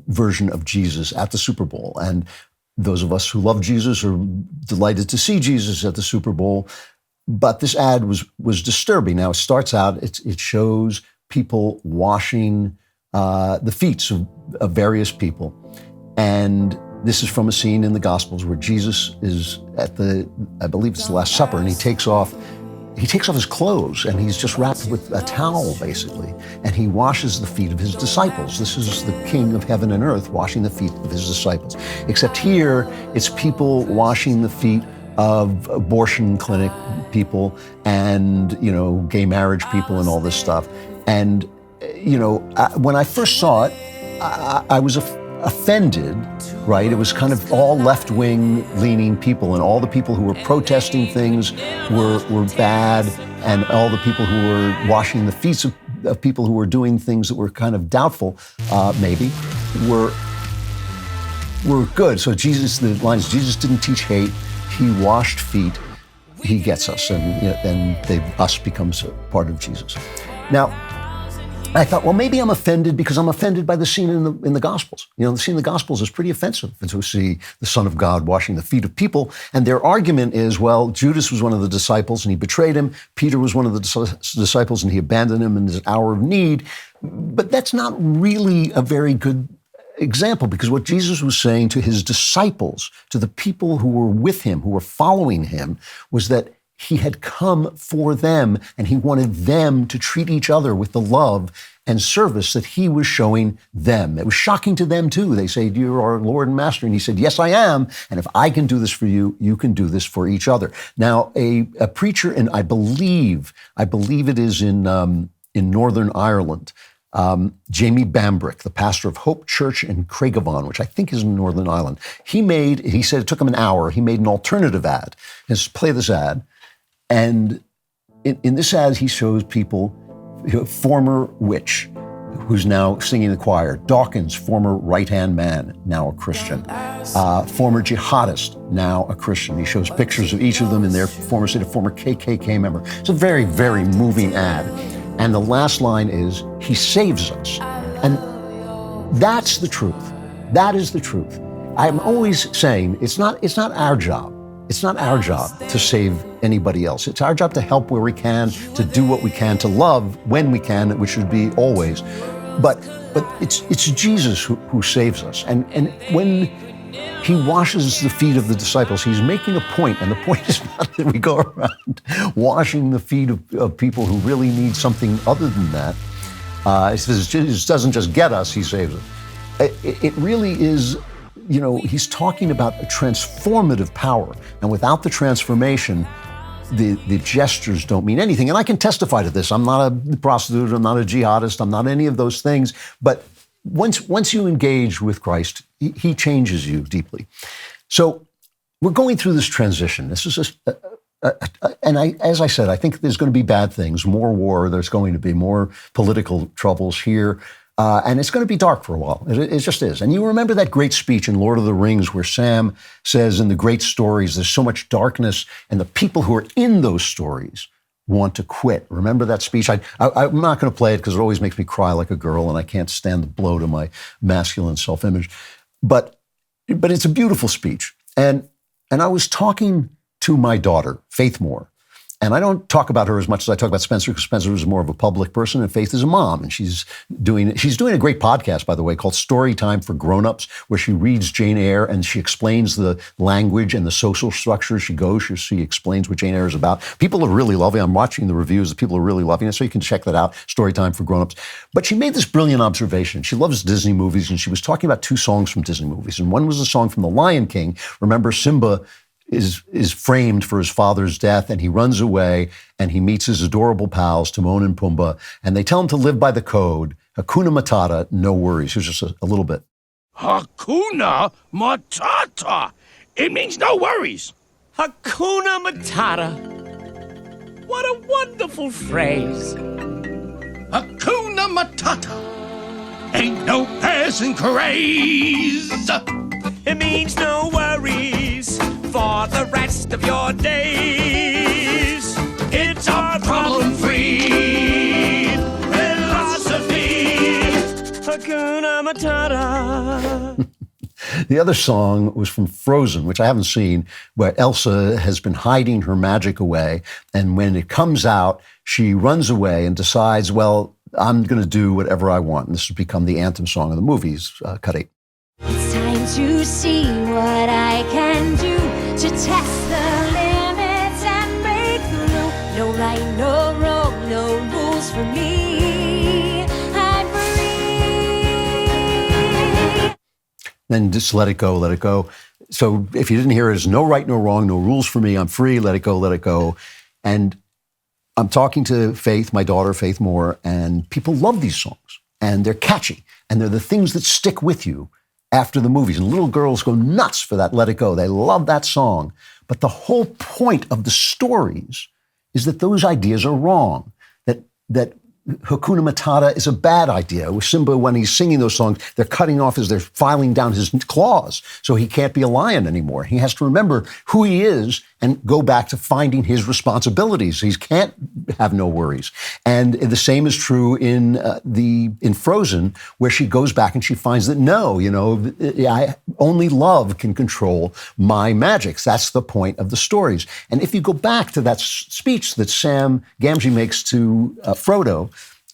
version of Jesus at the Super Bowl. And those of us who love Jesus are delighted to see Jesus at the Super Bowl. But this ad was disturbing. Now, it starts out, it shows people washing the feet of various people. And this is from a scene in the Gospels where Jesus is at I believe it's the Last Supper, and he takes off his clothes, and he's just wrapped with a towel, basically, and he washes the feet of his disciples. This is the King of heaven and earth washing the feet of his disciples. Except here, it's people washing the feet of abortion clinic people and, gay marriage people and all this stuff. And when I first saw it, I was offended, right? It was kind of all left-wing leaning people, and all the people who were protesting things were bad, and all the people who were washing the feet of people who were doing things that were kind of doubtful, maybe, were good. So the line is, Jesus didn't teach hate, he washed feet, he gets us, and us becomes a part of Jesus. Now, I thought, well, maybe I'm offended because I'm offended by the scene in the Gospels. The scene in the Gospels is pretty offensive to see the Son of God washing the feet of people. And their argument is, well, Judas was one of the disciples and he betrayed him. Peter was one of the disciples and he abandoned him in his hour of need. But that's not really a very good example, because what Jesus was saying to his disciples, to the people who were with him, who were following him, was that he had come for them, and he wanted them to treat each other with the love and service that he was showing them. It was shocking to them too. They say, "You're our Lord and Master." And he said, "Yes, I am. And if I can do this for you, you can do this for each other." Now, a preacher, and I believe it is in Northern Ireland, Jamie Bambrick, the pastor of Hope Church in Craigavon, which I think is in Northern Ireland, he said it took him an hour. He made an alternative ad. Let's play this ad. And in this ad, he shows people, former witch, who's now singing in the choir. Dawkins, former right-hand man, now a Christian. Former jihadist, now a Christian. He shows pictures of each of them in their former state, a former KKK member. It's a very, very moving ad. And the last line is, "He saves us." And that's the truth. That is the truth. I'm always saying it's not our job. It's not our job to save anybody else. It's our job to help where we can, to do what we can, to love when we can, which should be always. But it's Jesus who saves us. And when he washes the feet of the disciples, he's making a point, and the point is not that we go around washing the feet of people who really need something other than that. It doesn't just get us, he saves us. It really is. He's talking about a transformative power. And without the transformation, the gestures don't mean anything. And I can testify to this. I'm not a prostitute. I'm not a jihadist. I'm not any of those things. But once you engage with Christ, he changes you deeply. So we're going through this transition. This is as I said, I think there's going to be bad things, more war. There's going to be more political troubles here. And it's going to be dark for a while. It just is. And you remember that great speech in Lord of the Rings where Sam says in the great stories, there's so much darkness, and the people who are in those stories want to quit. Remember that speech? I'm not going to play it because it always makes me cry like a girl, and I can't stand the blow to my masculine self-image. But it's a beautiful speech. And I was talking to my daughter, Faith Moore. And I don't talk about her as much as I talk about Spencer, because Spencer is more of a public person and Faith is a mom. And she's doing a great podcast, by the way, called Story Time for Grown-Ups, where she reads Jane Eyre and she explains the language and the social structure. She explains what Jane Eyre is about. People are really loving it. I'm watching the reviews. The people are really loving it. So you can check that out, Story Time for Grown-Ups. But she made this brilliant observation. She loves Disney movies, and she was talking about two songs from Disney movies. And one was a song from The Lion King. Remember, Simba is framed for his father's death, and he runs away, and he meets his adorable pals, Timon and Pumbaa, and they tell him to live by the code. Hakuna Matata, no worries. Here's just a little bit. Hakuna Matata. It means no worries. Hakuna Matata. What a wonderful phrase. Hakuna Matata. Ain't no passing craze. It means no worries for the rest of your days. It's our problem-free philosophy. Hakuna Matata. The other song was from Frozen, which I haven't seen, where Elsa has been hiding her magic away. And when it comes out, she runs away and decides, well, I'm going to do whatever I want. And this has become the anthem song of the movies, Cut 8. It's time to see what I can do to test the limits and break through. No right, no wrong, no rules for me. I'm free. Then just let it go, let it go. So if you didn't hear it, it's no right, no wrong, no rules for me. I'm free, let it go, let it go. And I'm talking to Faith, my daughter, Faith Moore, and people love these songs. And they're catchy. And they're the things that stick with you after the movies. And little girls go nuts for that Let It Go. They love that song. But the whole point of the stories is that those ideas are wrong. That Hakuna Matata is a bad idea. With Simba, when he's singing those songs, they're they're filing down his claws, so he can't be a lion anymore. He has to remember who he is and go back to finding his responsibilities. He can't have no worries. And the same is true in Frozen, where she goes back and she finds that only love can control my magics. That's the point of the stories. And if you go back to that speech that Sam Gamgee makes to Frodo,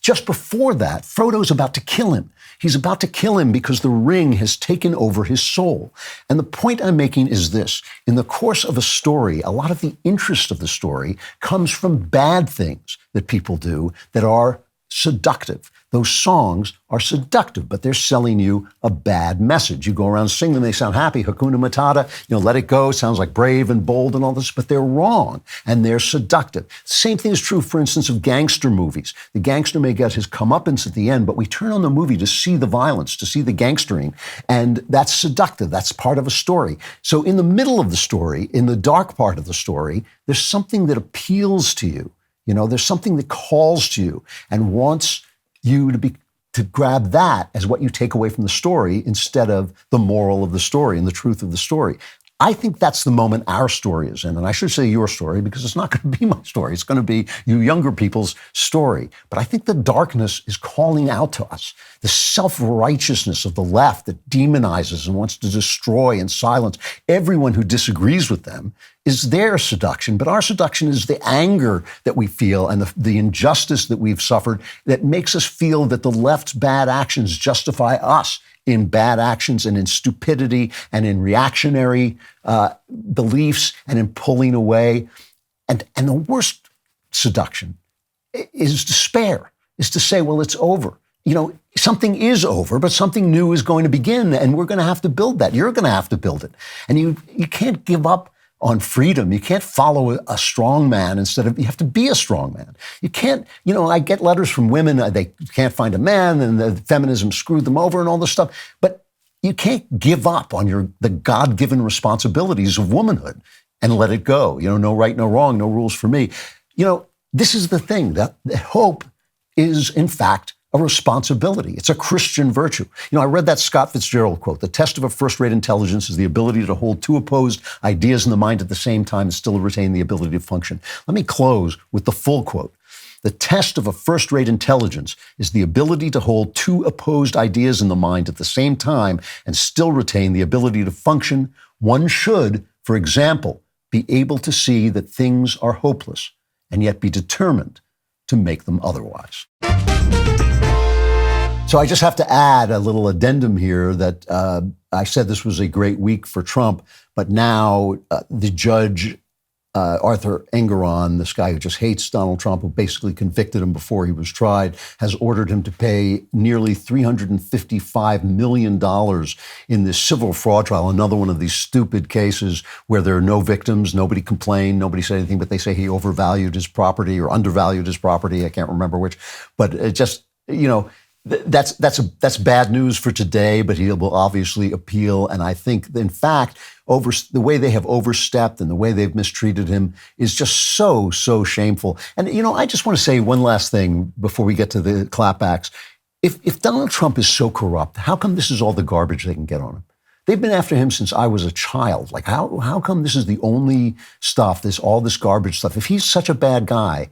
just before that, Frodo's about to kill him. He's about to kill him because the ring has taken over his soul. And the point I'm making is this. In the course of a story, a lot of the interest of the story comes from bad things that people do that are seductive. Those songs are seductive, but they're selling you a bad message. You go around singing them, they sound happy, Hakuna Matata, let it go, sounds like brave and bold and all this, but they're wrong and they're seductive. Same thing is true, for instance, of gangster movies. The gangster may get his comeuppance at the end, but we turn on the movie to see the violence, to see the gangstering, and that's seductive. That's part of a story. So in the middle of the story, in the dark part of the story, there's something that appeals to you. There's something that calls to you and wants you to grab that as what you take away from the story instead of the moral of the story and the truth of the story. I think that's the moment our story is in. And I should say your story because it's not going to be my story. It's going to be you younger people's story. But I think the darkness is calling out to us. The self-righteousness of the left that demonizes and wants to destroy and silence everyone who disagrees with them is their seduction. But our seduction is the anger that we feel and the injustice that we've suffered that makes us feel that the left's bad actions justify us in bad actions and in stupidity and in reactionary beliefs and in pulling away. And the worst seduction is despair, is to say, well, it's over. Something is over, but something new is going to begin, and we're going to have to build that. You're going to have to build it. And you can't give up on freedom. You can't follow a strong man you have to be a strong man. You can't, I get letters from women, they can't find a man and the feminism screwed them over and all this stuff, but you can't give up on the God-given responsibilities of womanhood and let it go. No right, no wrong, no rules for me. This is the thing, that hope is in fact a responsibility. It's a Christian virtue. I read that Scott Fitzgerald quote, the test of a first-rate intelligence is the ability to hold two opposed ideas in the mind at the same time and still retain the ability to function. Let me close with the full quote. The test of a first-rate intelligence is the ability to hold two opposed ideas in the mind at the same time and still retain the ability to function. One should, for example, be able to see that things are hopeless and yet be determined to make them otherwise. So I just have to add a little addendum here that I said this was a great week for Trump, but now the judge, Arthur Engeron, this guy who just hates Donald Trump, who basically convicted him before he was tried, has ordered him to pay nearly $355 million in this civil fraud trial, another one of these stupid cases where there are no victims, nobody complained, nobody said anything, but they say he overvalued his property or undervalued his property, I can't remember which, but it just, that's bad news for today, but he will obviously appeal. And I think, in fact, the way they have overstepped and the way they've mistreated him is just so shameful. And, I just want to say one last thing before we get to the clapbacks. If Donald Trump is so corrupt, how come this is all the garbage they can get on him? They've been after him since I was a child. Like, how come this is the only stuff, all this garbage stuff? If he's such a bad guy,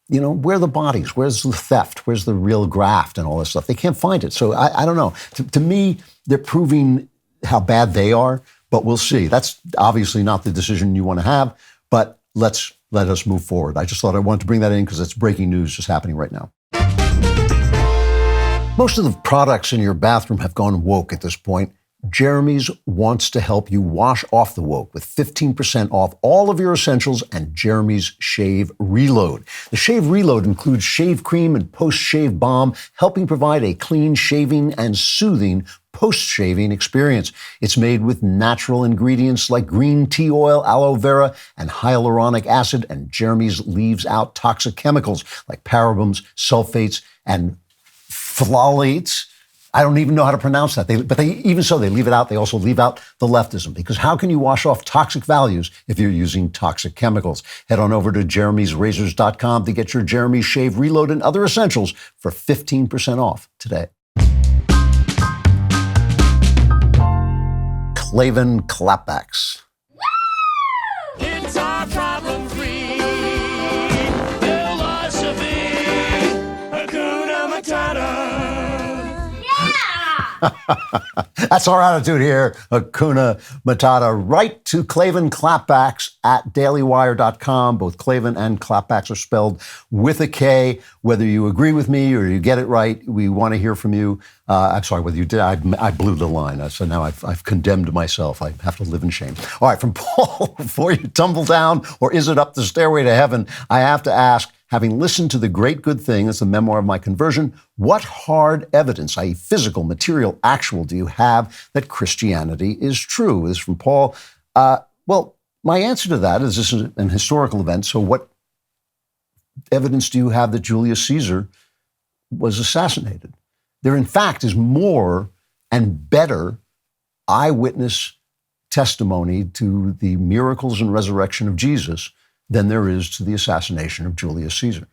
where are the bodies? Where's the theft? Where's the real graft and all this stuff? They can't find it. So I don't know. To me, they're proving how bad they are, but we'll see. That's obviously not the decision you want to have, but let us move forward. I just thought I wanted to bring that in because it's breaking news just happening right now. Most of the products in your bathroom have gone woke at this point. Jeremy's wants to help you wash off the woke with 15% off all of your essentials and Jeremy's Shave Reload. The Shave Reload includes shave cream and post-shave balm, helping provide a clean shaving and soothing post-shaving experience. It's made with natural ingredients like green tea oil, aloe vera, and hyaluronic acid, and Jeremy's leaves out toxic chemicals like parabens, sulfates, and phthalates. I don't even know how to pronounce that. But even so, they leave it out. They also leave out the leftism, because how can you wash off toxic values if you're using toxic chemicals? Head on over to jeremy'srazors.com to get your Jeremy's Shave Reload and other essentials for 15% off today. Klavan Klapbacks. It's our problem-free philosophy. Hakuna Matata. That's our attitude here. Hakuna Matata. Write to Klavan Klapbacks at DailyWire.com. Both Klavan and Klapbacks are spelled with a K. Whether you agree with me or you get it right, we want to hear from you. I'm sorry, whether you did. I blew the line. So now I've condemned myself. I have to live in shame. All right, from Paul, before you tumble down, or is it up the stairway to heaven, I have to ask, having listened to The Great Good Thing, that's the memoir of my conversion, what hard evidence, i.e. physical, material, actual, do you have that Christianity is true? This is from Paul. Well, my answer to that is this is an historical event, so what evidence do you have that Julius Caesar was assassinated? There, in fact, is more and better eyewitness testimony to the miracles and resurrection of Jesus than there is to the assassination of Julius Caesar.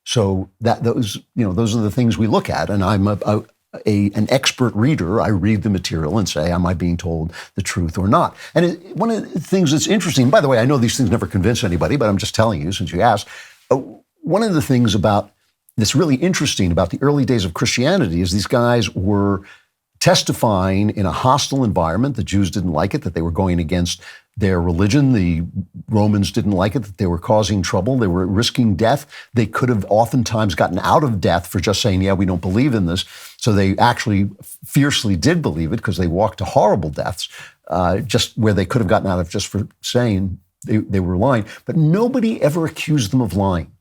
So those are the things we look at. And I'm an expert reader. I read the material and say, am I being told the truth or not? And one of the things that's interesting, by the way, I know these things never convince anybody, but I'm just telling you since you asked. One of the things that's really interesting about the early days of Christianity is these guys were testifying in a hostile environment. The Jews didn't like it, that they were going against their religion. The Romans didn't like it, that they were causing trouble. They were risking death. They could have oftentimes gotten out of death for just saying, yeah, we don't believe in this. So they actually fiercely did believe it because they walked to horrible deaths, just where they could have gotten out of just for saying they were lying. But nobody ever accused them of lying.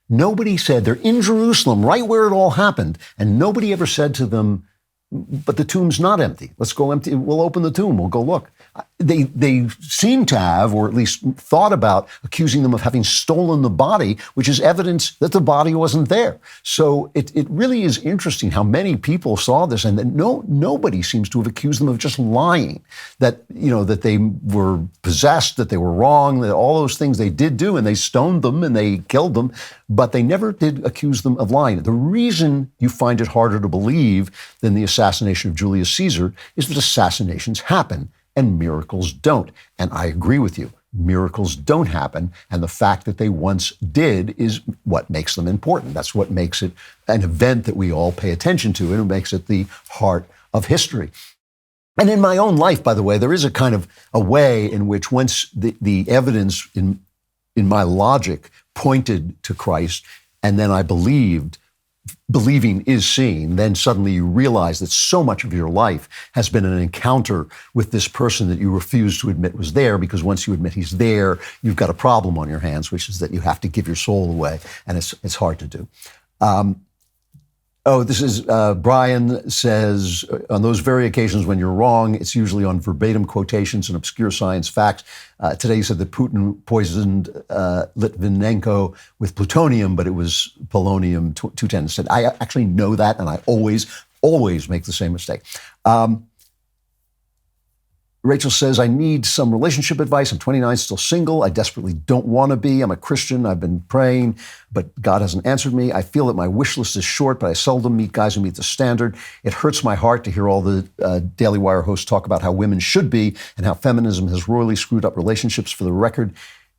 Nobody said, they're in Jerusalem, right where it all happened. And nobody ever said to them, but the tomb's not empty. Let's go empty. We'll open the tomb. We'll go look. They seem to have, or at least thought about, accusing them of having stolen the body, which is evidence that the body wasn't there. So it really is interesting how many people saw this, and that nobody seems to have accused them of just lying, that they were possessed, that they were wrong, that all those things they did do, and they stoned them and they killed them, but they never did accuse them of lying. The reason you find it harder to believe than the assassination of Julius Caesar is that assassinations happen and miracles don't. And I agree with you. Miracles don't happen. And the fact that they once did is what makes them important. That's what makes it an event that we all pay attention to, and it makes it the heart of history. And in my own life, by the way, there is a kind of a way in which once the evidence in my logic pointed to Christ, and then I believing is seen, then suddenly you realize that so much of your life has been an encounter with this person that you refuse to admit was there, because once you admit he's there, you've got a problem on your hands, which is that you have to give your soul away, and it's hard to do. This is Brian says, on those very occasions when you're wrong, it's usually on verbatim quotations and obscure science facts. Today you said that Putin poisoned Litvinenko with plutonium, but it was polonium-210 instead. I actually know that, and I always make the same mistake. Rachel says, I need some relationship advice. I'm 29, still single. I desperately don't want to be. I'm a Christian. I've been praying, but God hasn't answered me. I feel that my wish list is short, but I seldom meet guys who meet the standard. It hurts my heart to hear all the Daily Wire hosts talk about how women should be and how feminism has royally screwed up relationships. For the record,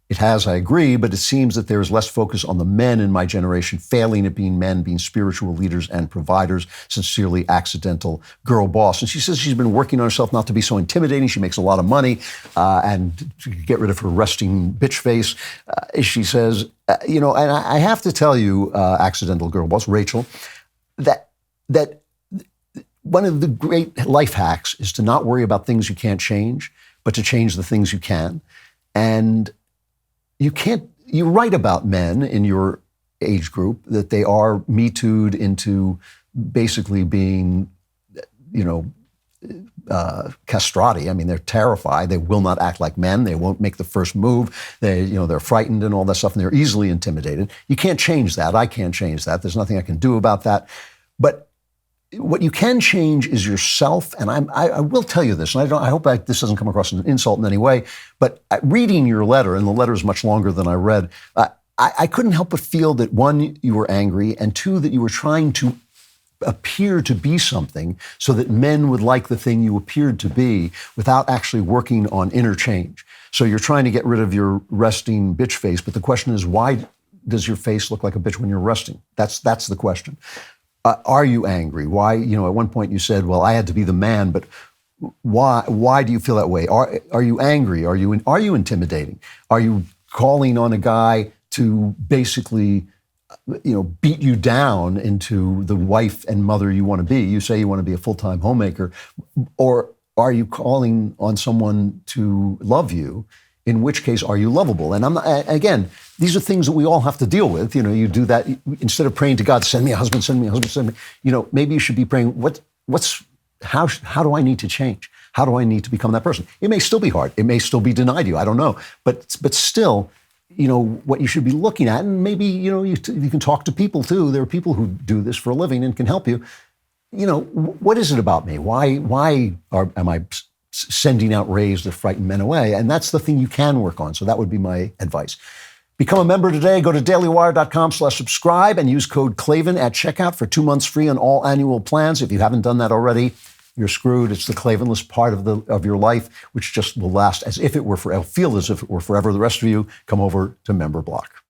it has, I agree, but it seems that there is less focus on the men in my generation failing at being men, being spiritual leaders and providers. Sincerely, accidental girl boss. And she says she's been working on herself not to be so intimidating. She makes a lot of money and to get rid of her resting bitch face. She says, and I have to tell you, accidental girl boss, Rachel, that one of the great life hacks is to not worry about things you can't change, but to change the things you can. And you're right about men in your age group, that they are Me Too'd into basically being, castrati. I mean, they're terrified. They will not act like men. They won't make the first move. They're frightened and all that stuff, and they're easily intimidated. You can't change that. I can't change that. There's nothing I can do about that. But what you can change is yourself, and I will tell you this, and I hope this doesn't come across as an insult in any way, but reading your letter, and the letter is much longer than I read, I couldn't help but feel that, one, you were angry, and two, that you were trying to appear to be something so that men would like the thing you appeared to be without actually working on inner change. So you're trying to get rid of your resting bitch face, but the question is, why does your face look like a bitch when you're resting? That's the question. Are you angry? Why, at one point you said, well, I had to be the man, but why do you feel that way? Are you angry? Are you intimidating? Are you calling on a guy to basically, beat you down into the wife and mother you want to be? You say you want to be a full-time homemaker, or are you calling on someone to love you? In which case, are you lovable? And again, these are things that we all have to deal with. You do that instead of praying to God, send me a husband, send me a husband, send me. Maybe you should be praying, how do I need to change? How do I need to become that person? It may still be hard. It may still be denied you. I don't know. But still, what you should be looking at, and maybe, you can talk to people too. There are people who do this for a living and can help you. What is it about me? Why am I sending out rays that frighten men away? And that's the thing you can work on. So that would be my advice. Become a member today. Go to dailywire.com/subscribe and use code Klavan at checkout for 2 months free on all annual plans. If you haven't done that already, you're screwed. It's the Klavanless part of your life, which just will last feel as if it were forever. The rest of you, come over to Member Block.